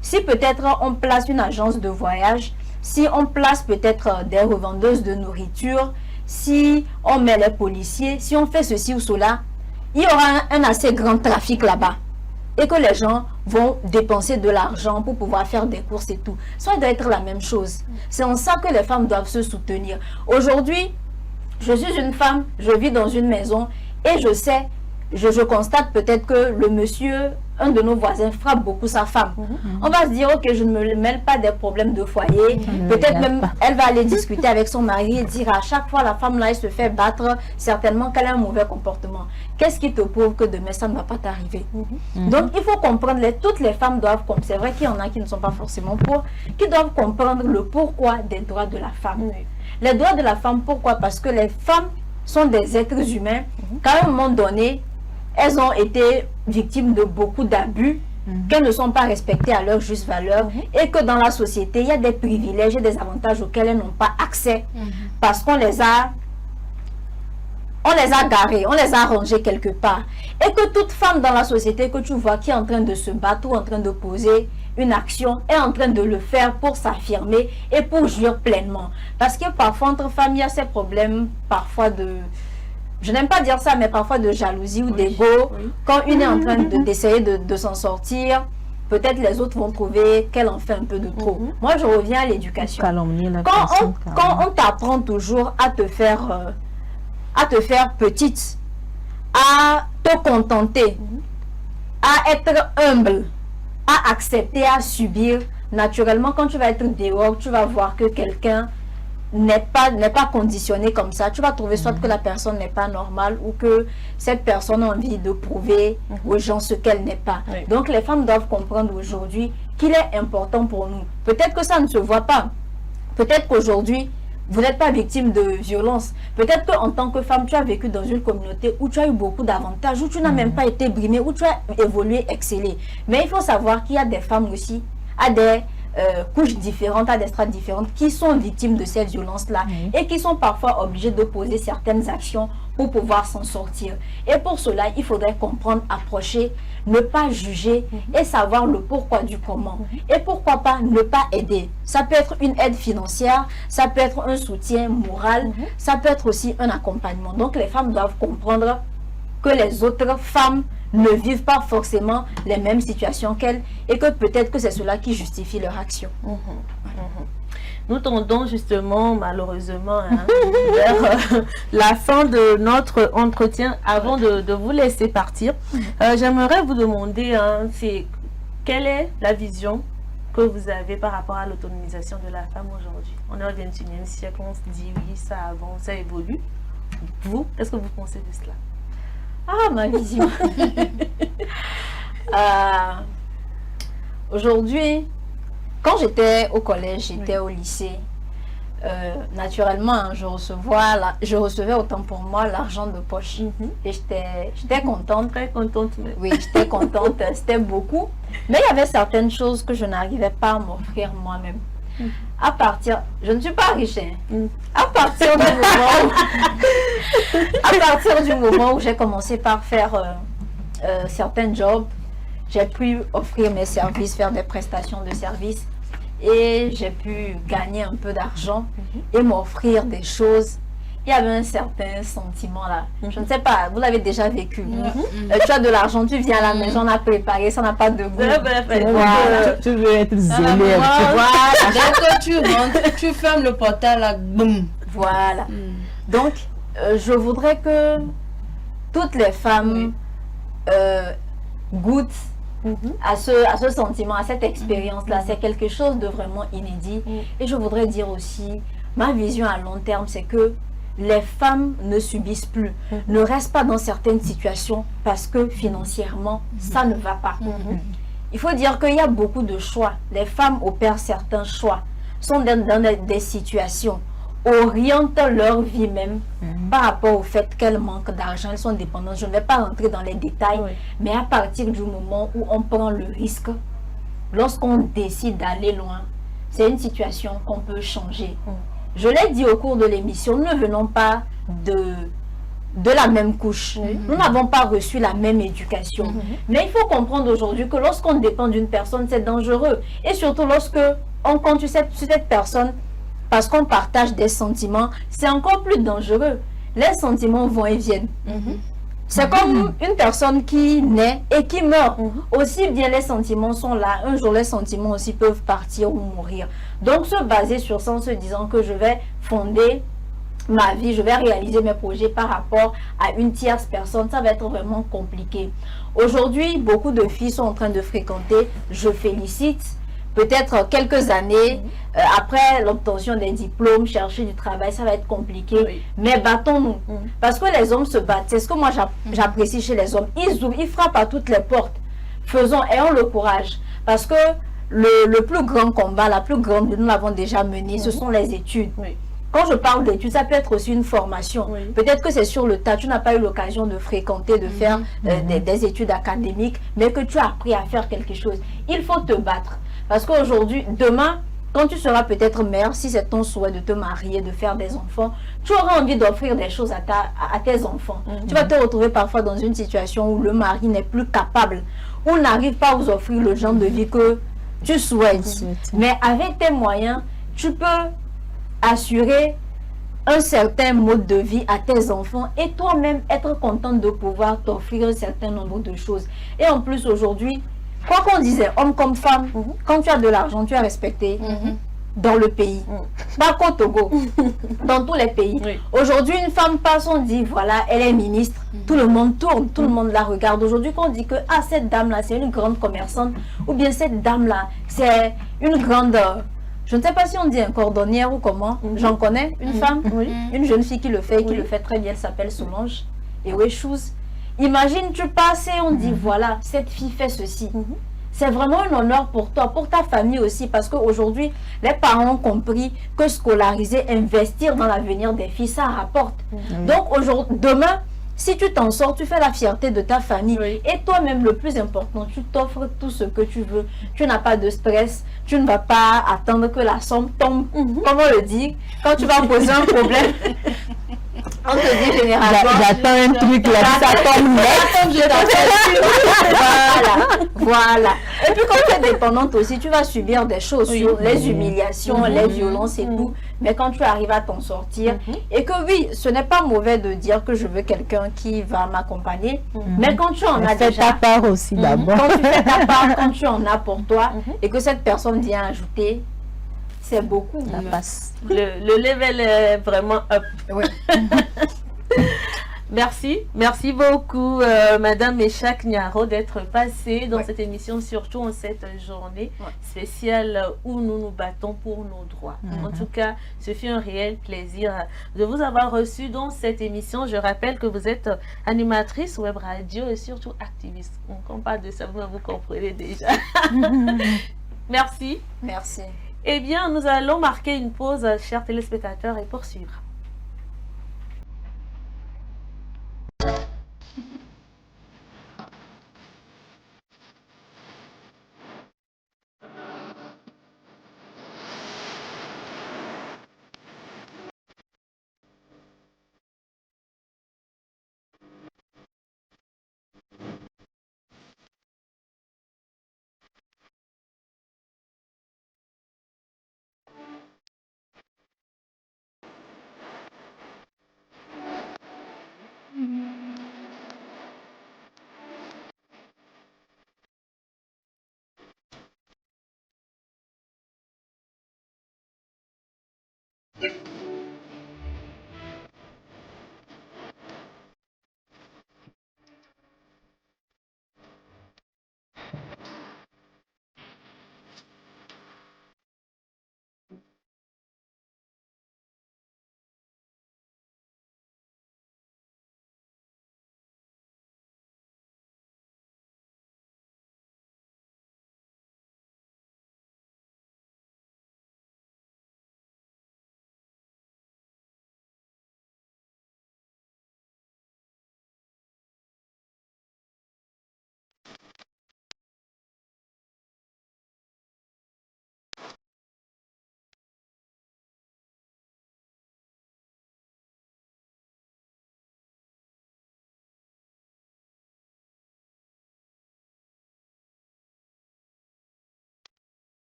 si peut-être on place une agence de voyage, si on place peut-être des revendeuses de nourriture, si on met les policiers, si on fait ceci ou cela, il y aura un assez grand trafic là-bas. Et que les gens vont dépenser de l'argent pour pouvoir faire des courses et tout. Ça doit être la même chose. C'est en ça que les femmes doivent se soutenir. Aujourd'hui, je suis une femme, je vis dans une maison et je sais, je constate peut-être que le monsieur, un de nos voisins, frappe beaucoup sa femme. On va se dire, ok, je ne me mêle pas des problèmes de foyer. Peut-être même, elle va aller discuter avec son mari et dire à chaque fois, la femme là, elle se fait battre, certainement qu'elle a un mauvais comportement. Qu'est-ce qui te prouve que demain, ça ne va pas t'arriver? Donc, il faut comprendre, toutes les femmes doivent comprendre. C'est vrai qu'il y en a qui ne sont pas forcément pour, qui doivent comprendre le pourquoi des droits de la femme. Les droits de la femme, pourquoi? Parce que les femmes sont des êtres humains, qu'à un moment donné, elles ont été victimes de beaucoup d'abus, qu'elles ne sont pas respectées à leur juste valeur et que dans la société, il y a des privilèges et des avantages auxquels elles n'ont pas accès parce qu'on les a garées, on les a rangées quelque part. Et que toute femme dans la société que tu vois qui est en train de se battre ou en train de poser une action est en train de le faire pour s'affirmer et pour jouir pleinement. Parce que parfois entre femmes, il y a ces problèmes parfois de... Je n'aime pas dire ça, mais parfois de jalousie ou d'ego. Quand une est en train d'essayer de s'en sortir, peut-être les autres vont trouver qu'elle en fait un peu de trop. Moi, je reviens à l'éducation. Quand on t'apprend toujours à te faire petite, à te contenter, à être humble, à accepter, à subir, naturellement, quand tu vas être dehors, tu vas voir que quelqu'un n'est pas conditionné comme ça. Tu vas trouver soit que la personne n'est pas normale ou que cette personne a envie de prouver aux gens ce qu'elle n'est pas. Donc les femmes doivent comprendre aujourd'hui qu'il est important pour nous. Peut-être que ça ne se voit pas. Peut-être qu'aujourd'hui, vous n'êtes pas victime de violence. Peut-être qu'en tant que femme, tu as vécu dans une communauté où tu as eu beaucoup d'avantages, où tu n'as même pas été brimée, où tu as évolué, excellé. Mais il faut savoir qu'il y a des femmes aussi, à des couches différentes, à des strates différentes, qui sont victimes de ces violences-là et qui sont parfois obligées de poser certaines actions pour pouvoir s'en sortir. Et pour cela, il faudrait comprendre, approcher, ne pas juger et savoir le pourquoi du comment. Et pourquoi pas ne pas aider. Ça peut être une aide financière, ça peut être un soutien moral, ça peut être aussi un accompagnement. Donc les femmes doivent comprendre que les autres femmes ne vivent pas forcément les mêmes situations qu'elles et que peut-être que c'est cela qui justifie leur action. Nous tendons justement, malheureusement, vers la fin de notre entretien. Avant de vous laisser partir, j'aimerais vous demander, quelle est la vision que vous avez par rapport à l'autonomisation de la femme aujourd'hui? On est au 21e siècle, on se dit oui, ça avance, ça évolue. Vous, qu'est-ce que vous pensez de cela? Ah, ma vision. Aujourd'hui, quand j'étais au collège, j'étais au lycée, naturellement, je recevais autant pour moi l'argent de poche. Et j'étais contente. Très contente. Oui, j'étais contente. C'était beaucoup. Mais il y avait certaines choses que je n'arrivais pas à m'offrir moi-même. À partir, je ne suis pas riche, à partir du moment où j'ai commencé par faire certains jobs, j'ai pu offrir mes services, faire des prestations de services et j'ai pu gagner un peu d'argent et m'offrir des choses. Il y avait un certain sentiment là. Je ne sais pas, vous l'avez déjà vécu. Tu as de l'argent, tu viens à la maison, on a préparé, ça n'a pas de goût. Voilà. Tu veux être zélé. Voilà. Dès que tu rentres, tu fermes le portail là, boum. Voilà. Donc, je voudrais que toutes les femmes goûtent à ce sentiment, à cette expérience-là. C'est quelque chose de vraiment inédit. Et je voudrais dire aussi, ma vision à long terme, c'est que les femmes ne subissent plus, ne restent pas dans certaines situations parce que financièrement, ça ne va pas. Il faut dire qu'il y a beaucoup de choix. Les femmes opèrent certains choix, sont dans des situations, orientent leur vie même par rapport au fait qu'elles manquent d'argent, elles sont dépendantes. Je ne vais pas rentrer dans les détails, mais à partir du moment où on prend le risque, lorsqu'on décide d'aller loin, c'est une situation qu'on peut changer. Je l'ai dit au cours de l'émission, nous ne venons pas de la même couche. Nous n'avons pas reçu la même éducation. Mais il faut comprendre aujourd'hui que lorsqu'on dépend d'une personne, c'est dangereux. Et surtout lorsque on compte sur cette personne, parce qu'on partage des sentiments, c'est encore plus dangereux. Les sentiments vont et viennent. C'est comme une personne qui naît et qui meurt. Aussi bien les sentiments sont là, un jour les sentiments aussi peuvent partir ou mourir. Donc se baser sur ça en se disant que je vais fonder ma vie, je vais réaliser mes projets par rapport à une tierce personne, ça va être vraiment compliqué. Aujourd'hui, beaucoup de filles sont en train de fréquenter, je félicite. Peut-être quelques années après l'obtention des diplômes, chercher du travail, ça va être compliqué. Mais battons-nous. Parce que les hommes se battent. C'est ce que moi j'apprécie chez les hommes. Ils ouvrent, ils frappent à toutes les portes. Faisons, ayons le courage. Parce que le plus grand combat, la plus grande, nous l'avons déjà mené, ce sont les études. Quand je parle d'études, ça peut être aussi une formation. Peut-être que c'est sur le tas, tu n'as pas eu l'occasion de fréquenter, de faire des études académiques, mais que tu as appris à faire quelque chose. Il faut te battre. Parce qu'aujourd'hui, demain, quand tu seras peut-être mère, si c'est ton souhait de te marier, de faire des enfants, tu auras envie d'offrir des choses à tes enfants. Tu vas te retrouver parfois dans une situation où le mari n'est plus capable, ou n'arrive pas à vous offrir le genre de vie que tu souhaites. Mais avec tes moyens, tu peux assurer un certain mode de vie à tes enfants et toi-même être contente de pouvoir t'offrir un certain nombre de choses. Et en plus, aujourd'hui, quoi qu'on disait, homme comme femme, quand tu as de l'argent, tu es respecté dans le pays. Pas qu'au Togo, dans tous les pays. Aujourd'hui, une femme passe, on dit, voilà, elle est ministre. Tout le monde tourne, tout le monde la regarde. Aujourd'hui, quand on dit que cette dame-là, c'est une grande commerçante, ou bien cette dame-là, c'est une grande... je ne sais pas si on dit un cordonnière ou comment. J'en connais une femme, une jeune fille qui le fait, qui le fait très bien. Elle s'appelle Solange. Et oui, chose. Imagine, tu passes et on dit, voilà, cette fille fait ceci. C'est vraiment un honneur pour toi, pour ta famille aussi, parce qu'aujourd'hui, les parents ont compris que scolariser, investir dans l'avenir des filles, ça rapporte. Donc, demain, si tu t'en sors, tu fais la fierté de ta famille. Et toi-même, le plus important, tu t'offres tout ce que tu veux. Tu n'as pas de stress. Tu ne vas pas attendre que la somme tombe. Comment le dire? Quand tu vas poser un problème, on te dit généralement... J'attends un truc là, ça tombe. Voilà. Et puis quand tu es dépendante aussi, tu vas subir des choses sur les humiliations, les violences et tout. Mais quand tu arrives à t'en sortir, et que oui, ce n'est pas mauvais de dire que je veux quelqu'un qui va m'accompagner, mais quand tu en as déjà... Fais ta part aussi d'abord. Quand tu fais ta part, quand tu en as pour toi, et que cette personne vient ajouter, c'est beaucoup. Ça passe. Le level est vraiment up. Merci beaucoup Madame Meshak Nyaro d'être passée dans cette émission, surtout en cette journée spéciale où nous nous battons pour nos droits. En tout cas, ce fut un réel plaisir de vous avoir reçu dans cette émission. Je rappelle que vous êtes animatrice web radio et surtout activiste. Donc on parle de ça, vous comprenez déjà. Merci. Merci. Eh bien, nous allons marquer une pause, chers téléspectateurs, et poursuivre.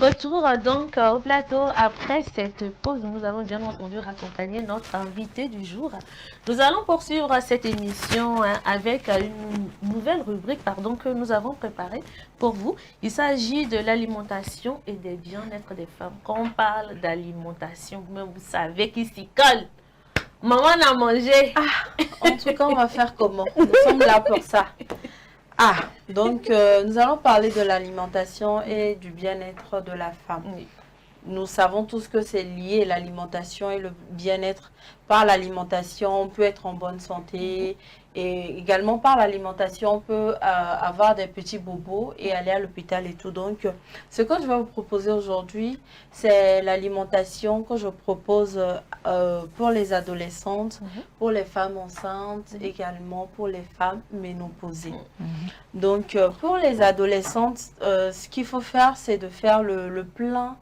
Retour donc au plateau après cette pause. Nous allons bien entendu raccompagner notre invité du jour. Nous allons poursuivre cette émission avec une nouvelle rubrique que nous avons préparée pour vous. Il s'agit de l'alimentation et des bien-être des femmes. Quand on parle d'alimentation, vous savez qui s'y colle. Maman a mangé. En tout cas, on va faire comment? Nous sommes là pour ça. Donc nous allons parler de l'alimentation et du bien-être de la femme. Oui. Nous savons tous que c'est lié, l'alimentation et le bien-être. Par l'alimentation, on peut être en bonne santé et également par l'alimentation, on peut avoir des petits bobos et aller à l'hôpital et tout. Donc, ce que je vais vous proposer aujourd'hui, c'est l'alimentation que je propose pour les adolescentes, pour les femmes enceintes, également pour les femmes ménopausées. Donc, pour les adolescentes, ce qu'il faut faire, c'est de faire le plein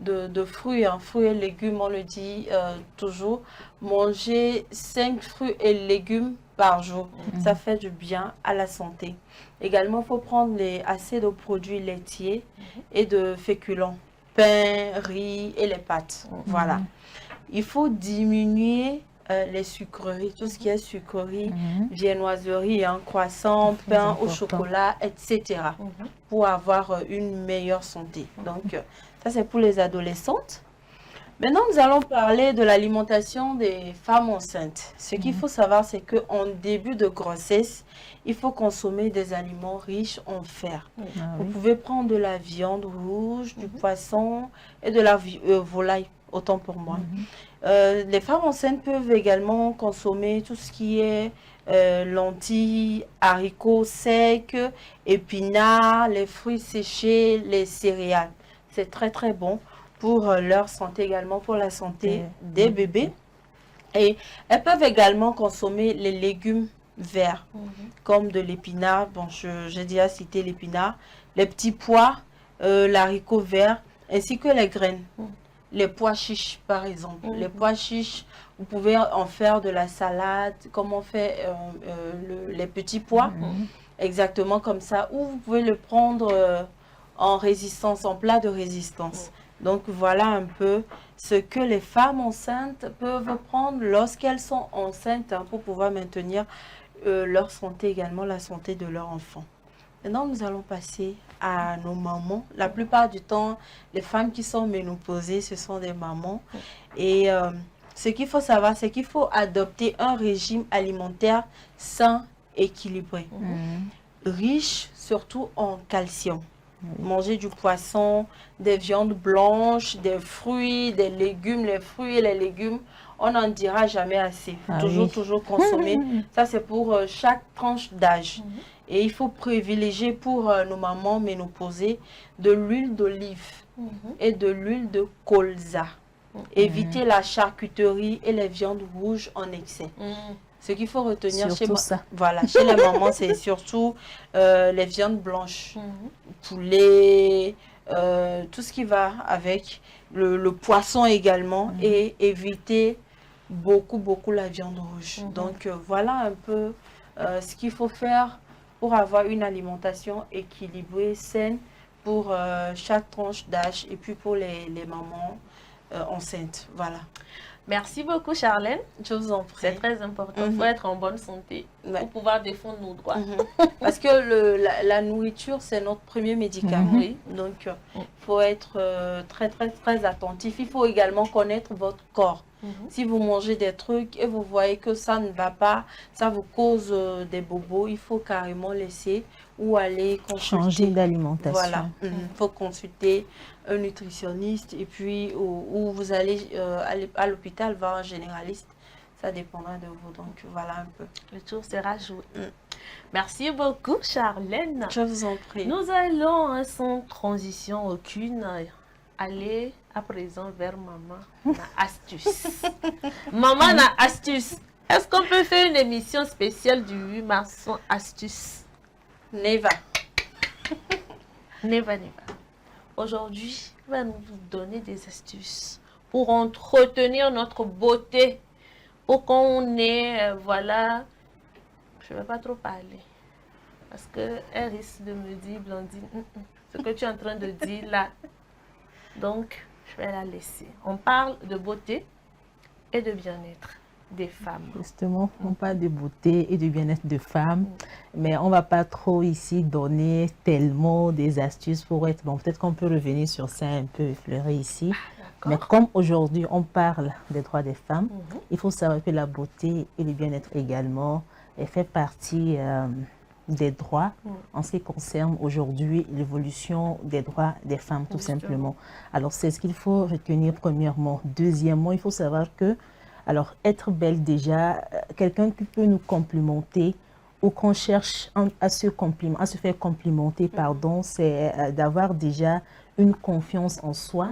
de fruits, hein, fruits et légumes, on le dit toujours. Manger 5 fruits et légumes par jour, ça fait du bien à la santé. Également, il faut prendre assez de produits laitiers et de féculents, pain, riz et les pâtes. Voilà. Il faut diminuer les sucreries, tout ce qui est sucreries, viennoiseries, hein, croissants, pain au chocolat, etc. Pour avoir une meilleure santé. Donc, ça c'est pour les adolescentes. Maintenant, nous allons parler de l'alimentation des femmes enceintes. Ce qu'il faut savoir, c'est qu'en début de grossesse, il faut consommer des aliments riches en fer. Vous pouvez prendre de la viande rouge, du poisson et de la volaille, autant pour moi. Les femmes enceintes peuvent également consommer tout ce qui est lentilles, haricots secs, épinards, les fruits séchés, les céréales. C'est très très bon pour leur santé également, pour la santé des bébés. Et elles peuvent également consommer les légumes verts, comme de l'épinard. Bon, j'ai déjà cité l'épinard, les petits pois, l'haricot vert, ainsi que les graines. Les pois chiches, par exemple. Les pois chiches, vous pouvez en faire de la salade, comme on fait les petits pois, exactement comme ça. Ou vous pouvez le prendre en résistance, en plat de résistance. Donc voilà un peu ce que les femmes enceintes peuvent prendre lorsqu'elles sont enceintes, hein, pour pouvoir maintenir leur santé, également la santé de leur enfant. Maintenant, nous allons passer à nos mamans. La plupart du temps, les femmes qui sont ménopausées, ce sont des mamans. Et ce qu'il faut savoir, c'est qu'il faut adopter un régime alimentaire sain, équilibré, riche surtout en calcium. Manger du poisson, des viandes blanches, des fruits, des légumes. Les fruits et les légumes, on n'en dira jamais assez. Toujours consommer. Ça, c'est pour chaque tranche d'âge. Et il faut privilégier pour nos mamans ménopausées de l'huile d'olive et de l'huile de colza. Éviter la charcuterie et les viandes rouges en excès. Ce qu'il faut retenir chez les mamans, c'est surtout les viandes blanches, poulet, tout ce qui va avec, le poisson également, et éviter beaucoup la viande rouge. Donc voilà un peu ce qu'il faut faire pour avoir une alimentation équilibrée, saine pour chaque tranche d'âge et puis pour les mamans enceintes. Voilà. Merci beaucoup, Charlène. Je vous en prie. C'est très important. Il faut être en bonne santé pour pouvoir défendre nos droits. Parce que la nourriture, c'est notre premier médicament. Donc, il faut être très attentif. Il faut également connaître votre corps. Si vous mangez des trucs et vous voyez que ça ne va pas, ça vous cause des bobos, il faut carrément laisser ou aller consulter. Changer d'alimentation. Voilà, il faut consulter un nutritionniste et puis ou vous allez aller à l'hôpital voir un généraliste. Ça dépendra de vous. Donc voilà un peu. Le tour sera joué. Merci beaucoup, Charlène. Je vous en prie. Nous allons sans transition aucune aller à présent vers maman na astuce. Maman na astuce. Est-ce qu'on peut faire une émission spéciale du 8 mars sans astuce? Neva. Neva. Aujourd'hui, on va nous donner des astuces pour entretenir notre beauté, pour qu'on ait, voilà, je ne vais pas trop parler, parce qu'elle risque de me dire, Blondine, ce que tu es en train de dire là, donc je vais la laisser. On parle de beauté et de bien-être des femmes. Justement, on parle de beauté et de bien-être de femmes, mais on ne va pas trop ici donner tellement des astuces pour être bon. Peut-être qu'on peut revenir sur ça un peu effleuré ici. Mais comme aujourd'hui on parle des droits des femmes, il faut savoir que la beauté et le bien-être également fait partie des droits en ce qui concerne aujourd'hui l'évolution des droits des femmes tout simplement. Alors c'est ce qu'il faut retenir premièrement. Deuxièmement, il faut savoir que alors être belle déjà, quelqu'un qui peut nous complimenter ou qu'on cherche à se faire complimenter, pardon, c'est d'avoir déjà une confiance en soi.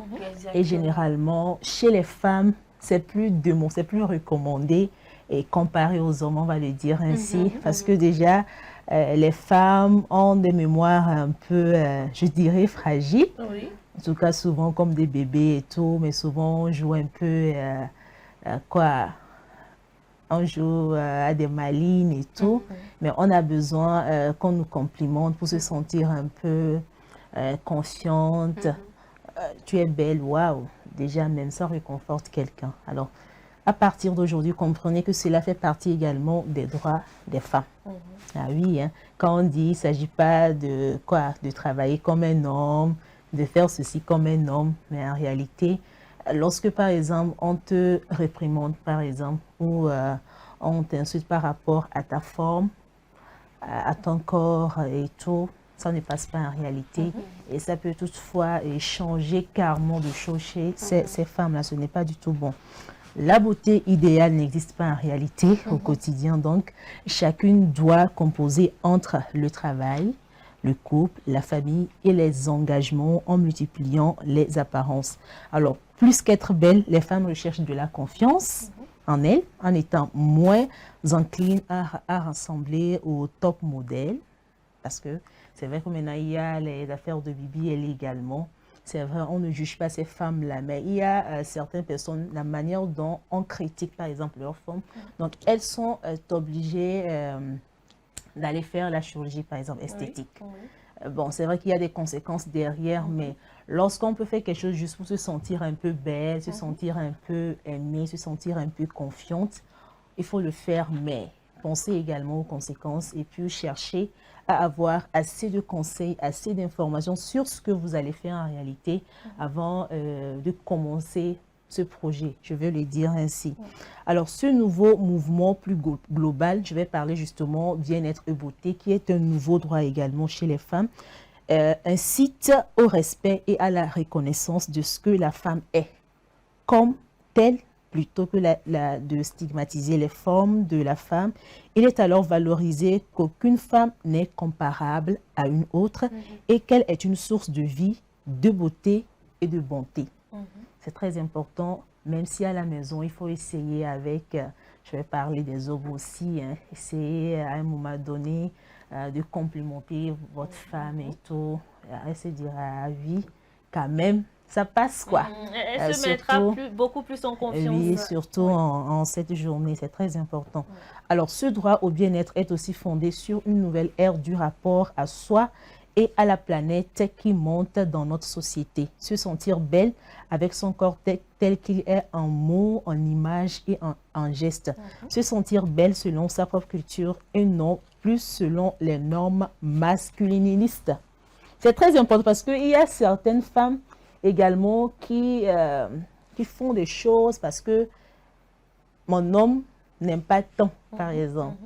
Et généralement, chez les femmes, c'est plus recommandé et comparé aux hommes, on va le dire ainsi, parce que déjà, les femmes ont des mémoires un peu, je dirais, fragiles. En tout cas, souvent comme des bébés et tout, mais souvent on joue un peu, on joue à des malines et tout, mais on a besoin qu'on nous complimente pour se sentir un peu confiante. Tu es belle, waouh, déjà même ça réconforte quelqu'un. Alors, à partir d'aujourd'hui, comprenez que cela fait partie également des droits des femmes. Ah oui, hein, quand on dit il ne s'agit pas de travailler comme un homme, de faire ceci comme un homme, mais en réalité, lorsque par exemple on te réprimande par exemple ou on t'insulte par rapport à ta forme, à ton corps et tout, ça ne passe pas en réalité et ça peut toutefois changer carrément de choses chez ces femmes-là, ce n'est pas du tout bon. La beauté idéale n'existe pas en réalité au quotidien, donc chacune doit composer entre le travail, le couple, la famille et les engagements en multipliant les apparences. Alors, plus qu'être belle, les femmes recherchent de la confiance en elles, en étant moins enclines à ressembler au top modèle, parce que c'est vrai que maintenant il y a les affaires de Bibi, elle également. C'est vrai, on ne juge pas ces femmes-là, mais il y a certaines personnes, la manière dont on critique par exemple leur forme, donc elles sont obligées d'aller faire la chirurgie par exemple esthétique. Bon, c'est vrai qu'il y a des conséquences derrière, mais lorsqu'on peut faire quelque chose juste pour se sentir un peu belle, se sentir un peu aimée, se sentir un peu confiante, il faut le faire, mais penser également aux conséquences et puis chercher à avoir assez de conseils, assez d'informations sur ce que vous allez faire en réalité avant de commencer ce projet, je vais le dire ainsi. Alors, ce nouveau mouvement plus global, je vais parler justement bien-être et beauté, qui est un nouveau droit également chez les femmes, incite au respect et à la reconnaissance de ce que la femme est, comme telle, plutôt que de stigmatiser les formes de la femme. Il est alors valorisé qu'aucune femme n'est comparable à une autre et qu'elle est une source de vie, de beauté et de bonté. C'est très important, même si à la maison, il faut essayer avec, je vais parler des hommes aussi, hein, essayer à un moment donné de complimenter votre femme et tout. Elle se dira, oui, quand même, ça passe quoi. Elle se mettra beaucoup plus en confiance. Oui, surtout en cette journée, c'est très important. Alors, ce droit au bien-être est aussi fondé sur une nouvelle ère du rapport à soi et à la planète qui monte dans notre société. Se sentir belle avec son corps tel qu'il est en mots, en images et en gestes. Se sentir belle selon sa propre culture et non plus selon les normes masculinistes. C'est très important parce qu'il y a certaines femmes également qui font des choses parce que mon homme n'aime pas tant, par exemple.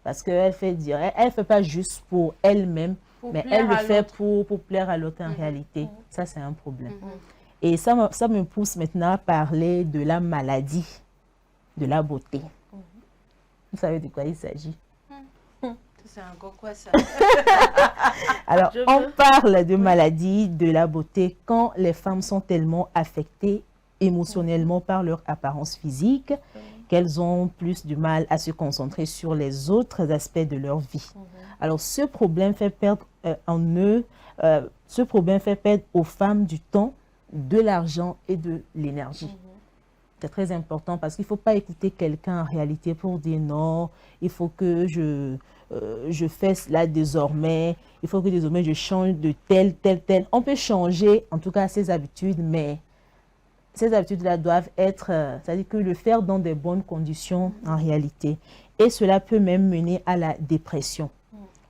Parce qu'elle fait dire, elle ne fait pas juste pour elle-même, mais elle le fait pour plaire à l'autre en réalité. Ça, c'est un problème. Et ça me pousse maintenant à parler de la maladie, de la beauté. Vous savez de quoi il s'agit? C'est encore quoi ça? Alors, on parle de maladie de la beauté quand les femmes sont tellement affectées émotionnellement par leur apparence physique qu'elles ont plus du mal à se concentrer sur les autres aspects de leur vie. Alors, ce problème fait perdre aux femmes du temps, de l'argent et de l'énergie. C'est très important parce qu'il ne faut pas écouter quelqu'un en réalité pour dire non, il faut que je fais cela désormais, il faut que désormais je change de tel. On peut changer en tout cas ses habitudes, mais ces habitudes-là doivent être, c'est-à-dire que le faire dans de bonnes conditions en réalité. Et cela peut même mener à la dépression.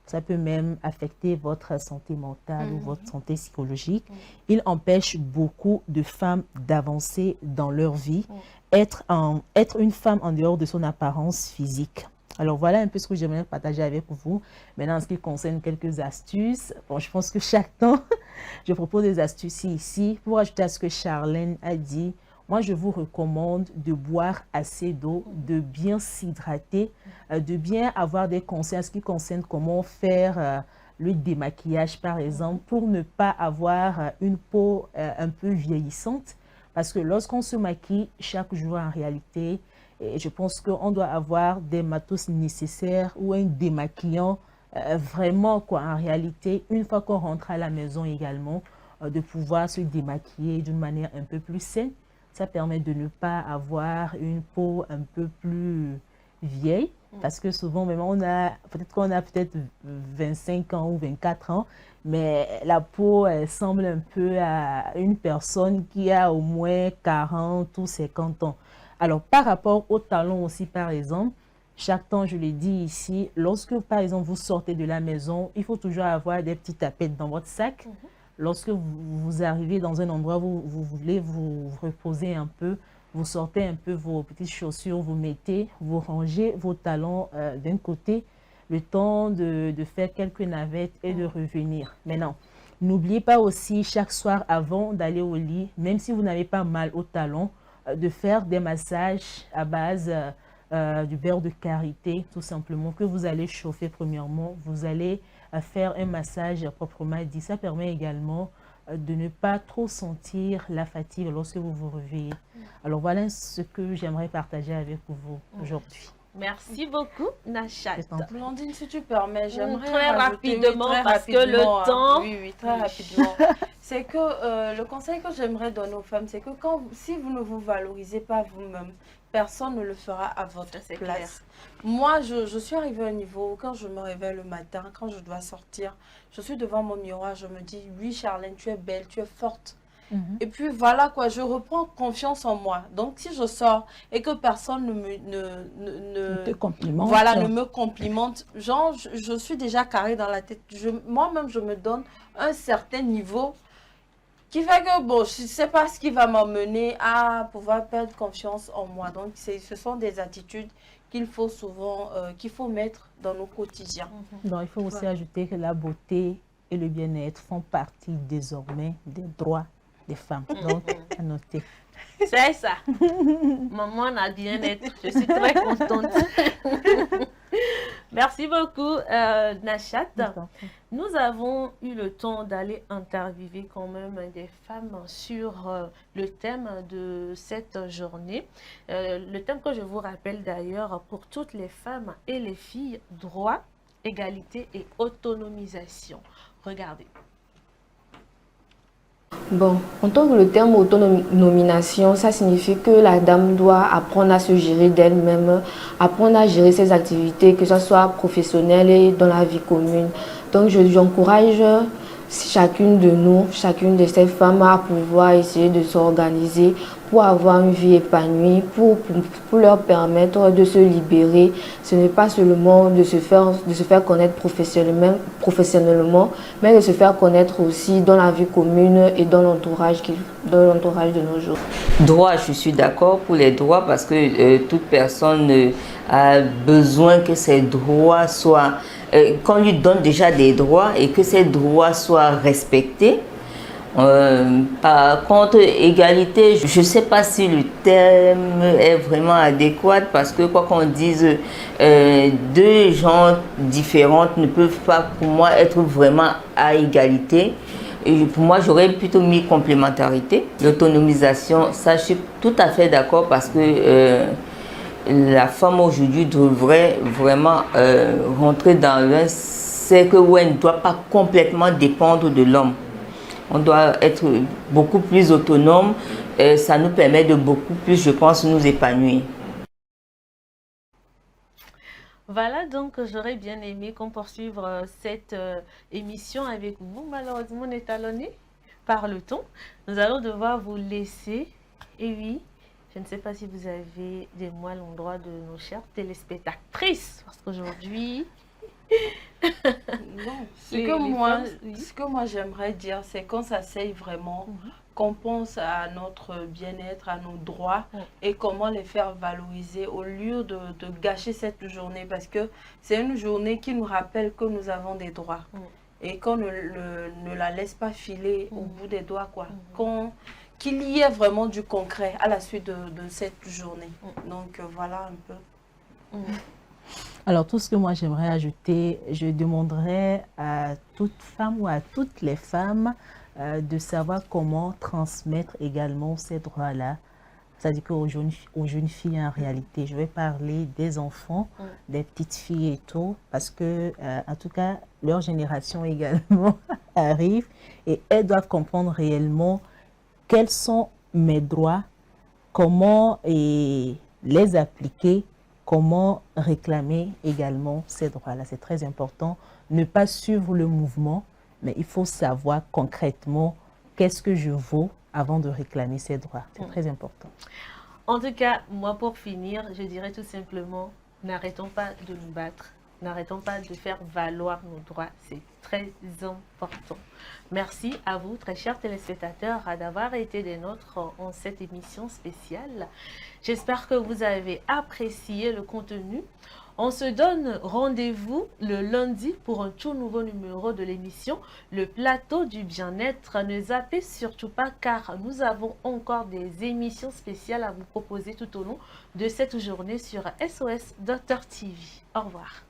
Ça peut même affecter votre santé mentale ou votre santé psychologique. Il empêche beaucoup de femmes d'avancer dans leur vie, être une femme en dehors de son apparence physique. Alors voilà un peu ce que j'aimerais partager avec vous. Maintenant, en ce qui concerne quelques astuces, bon, je pense que chaque temps, je propose des astuces ici. Pour ajouter à ce que Charlène a dit, moi, je vous recommande de boire assez d'eau, de bien s'hydrater, de bien avoir des conseils en ce qui concerne comment faire le démaquillage, par exemple, pour ne pas avoir une peau un peu vieillissante. Parce que lorsqu'on se maquille chaque jour, en réalité, et je pense qu'on doit avoir des matos nécessaires ou un démaquillant vraiment, quoi, en réalité, une fois qu'on rentre à la maison également, de pouvoir se démaquiller d'une manière un peu plus saine. Ça permet de ne pas avoir une peau un peu plus vieille. Parce que souvent, même peut-être qu'on a peut-être 25 ans ou 24 ans, mais la peau semble un peu à une personne qui a au moins 40 ou 50 ans. Alors, par rapport aux talons aussi, par exemple, chaque temps, je l'ai dit ici, lorsque, par exemple, vous sortez de la maison, il faut toujours avoir des petites tapettes dans votre sac. Lorsque vous arrivez dans un endroit où vous voulez vous reposer un peu, vous sortez un peu vos petites chaussures, vous mettez, vous rangez vos talons d'un côté, le temps de faire quelques navettes et de revenir. Maintenant, n'oubliez pas aussi chaque soir avant d'aller au lit, même si vous n'avez pas mal aux talons, de faire des massages à base du beurre de karité, tout simplement, que vous allez chauffer premièrement. Vous allez faire un massage proprement dit. Ça permet également de ne pas trop sentir la fatigue lorsque vous vous réveillez. Alors voilà ce que j'aimerais partager avec vous aujourd'hui. Merci beaucoup, Nachat. Blandine, si tu permets, j'aimerais très rajouter, rapidement, très parce que rapidement, le temps... Oui, très rapidement. C'est que le conseil que j'aimerais donner aux femmes, c'est que si vous ne vous valorisez pas vous-même, personne ne le fera à votre place. Moi, je suis arrivée à un niveau où quand je me réveille le matin, quand je dois sortir, je suis devant mon miroir, je me dis, oui Charlène, tu es belle, tu es forte. Et puis voilà quoi, je reprends confiance en moi. Donc si je sors et que personne ne te complimente, voilà, ne me complimente, genre je suis déjà carrée dans la tête. Moi-même, je me donne un certain niveau qui fait que bon, je ne sais pas ce qui va m'emmener à pouvoir perdre confiance en moi. Donc ce sont des attitudes qu'il faut souvent, qu'il faut mettre dans nos quotidiens. Non, il faut aussi ajouter que la beauté et le bien-être font partie désormais des droits des femmes. Donc, à noter. C'est ça. Maman a bien-être. Je suis très contente. Merci beaucoup, Nachat. Nous avons eu le temps d'aller interviewer quand même des femmes sur le thème de cette journée. Le thème que je vous rappelle d'ailleurs, pour toutes les femmes et les filles, droit, égalité et autonomisation. Regardez. Bon, en tant que le terme autonomisation, ça signifie que la dame doit apprendre à se gérer d'elle-même, apprendre à gérer ses activités, que ce soit professionnelles et dans la vie commune. Donc, j'encourage chacune de nous, chacune de ces femmes à pouvoir essayer de s'organiser pour avoir une vie épanouie, pour leur permettre de se libérer. Ce n'est pas seulement de se faire connaître professionnellement, mais de se faire connaître aussi dans la vie commune et dans l'entourage de nos jours. Droit, je suis d'accord pour les droits parce que toute personne a besoin que ses droits soient, qu'on lui donne déjà des droits et que ces droits soient respectés. Par contre, égalité, je ne sais pas si le terme est vraiment adéquat parce que quoi qu'on dise, deux gens différents ne peuvent pas pour moi être vraiment à égalité. Et pour moi, j'aurais plutôt mis complémentarité. L'autonomisation, ça je suis tout à fait d'accord parce que la femme aujourd'hui devrait vraiment rentrer dans un cercle où elle ne doit pas complètement dépendre de l'homme. On doit être beaucoup plus autonome. Ça nous permet de beaucoup plus, je pense, nous épanouir. Voilà, donc j'aurais bien aimé qu'on poursuive cette émission avec vous. Malheureusement, on est talonné par le temps. Nous allons devoir vous laisser. Et oui, je ne sais pas si vous avez des mots à l'endroit de nos chères téléspectatrices. Parce qu'aujourd'hui... Ce que moi j'aimerais dire, c'est qu'on s'asseye vraiment, qu'on pense à notre bien-être, à nos droits et comment les faire valoriser au lieu de gâcher cette journée parce que c'est une journée qui nous rappelle que nous avons des droits et qu'on ne la laisse pas filer au bout des doigts, quoi. Qu'il y ait vraiment du concret à la suite de cette journée. Donc voilà un peu. Alors, tout ce que moi j'aimerais ajouter, je demanderais à toute femme ou à toutes les femmes de savoir comment transmettre également ces droits-là. C'est-à-dire qu'aux jeunes filles, en réalité, je vais parler des enfants, des petites filles et tout, parce que, en tout cas, leur génération également arrive et elles doivent comprendre réellement quels sont mes droits, comment les appliquer, comment réclamer également ces droits-là. C'est très important. Ne pas suivre le mouvement, mais il faut savoir concrètement qu'est-ce que je vaux avant de réclamer ces droits. C'est très important. En tout cas, moi pour finir, je dirais tout simplement, n'arrêtons pas de nous battre. N'arrêtons pas de faire valoir nos droits, c'est très important. Merci à vous, très chers téléspectateurs, d'avoir été des nôtres en cette émission spéciale. J'espère que vous avez apprécié le contenu. On se donne rendez-vous le lundi pour un tout nouveau numéro de l'émission, le plateau du bien-être. Ne zappez surtout pas car nous avons encore des émissions spéciales à vous proposer tout au long de cette journée sur SOS Docteur TV. Au revoir.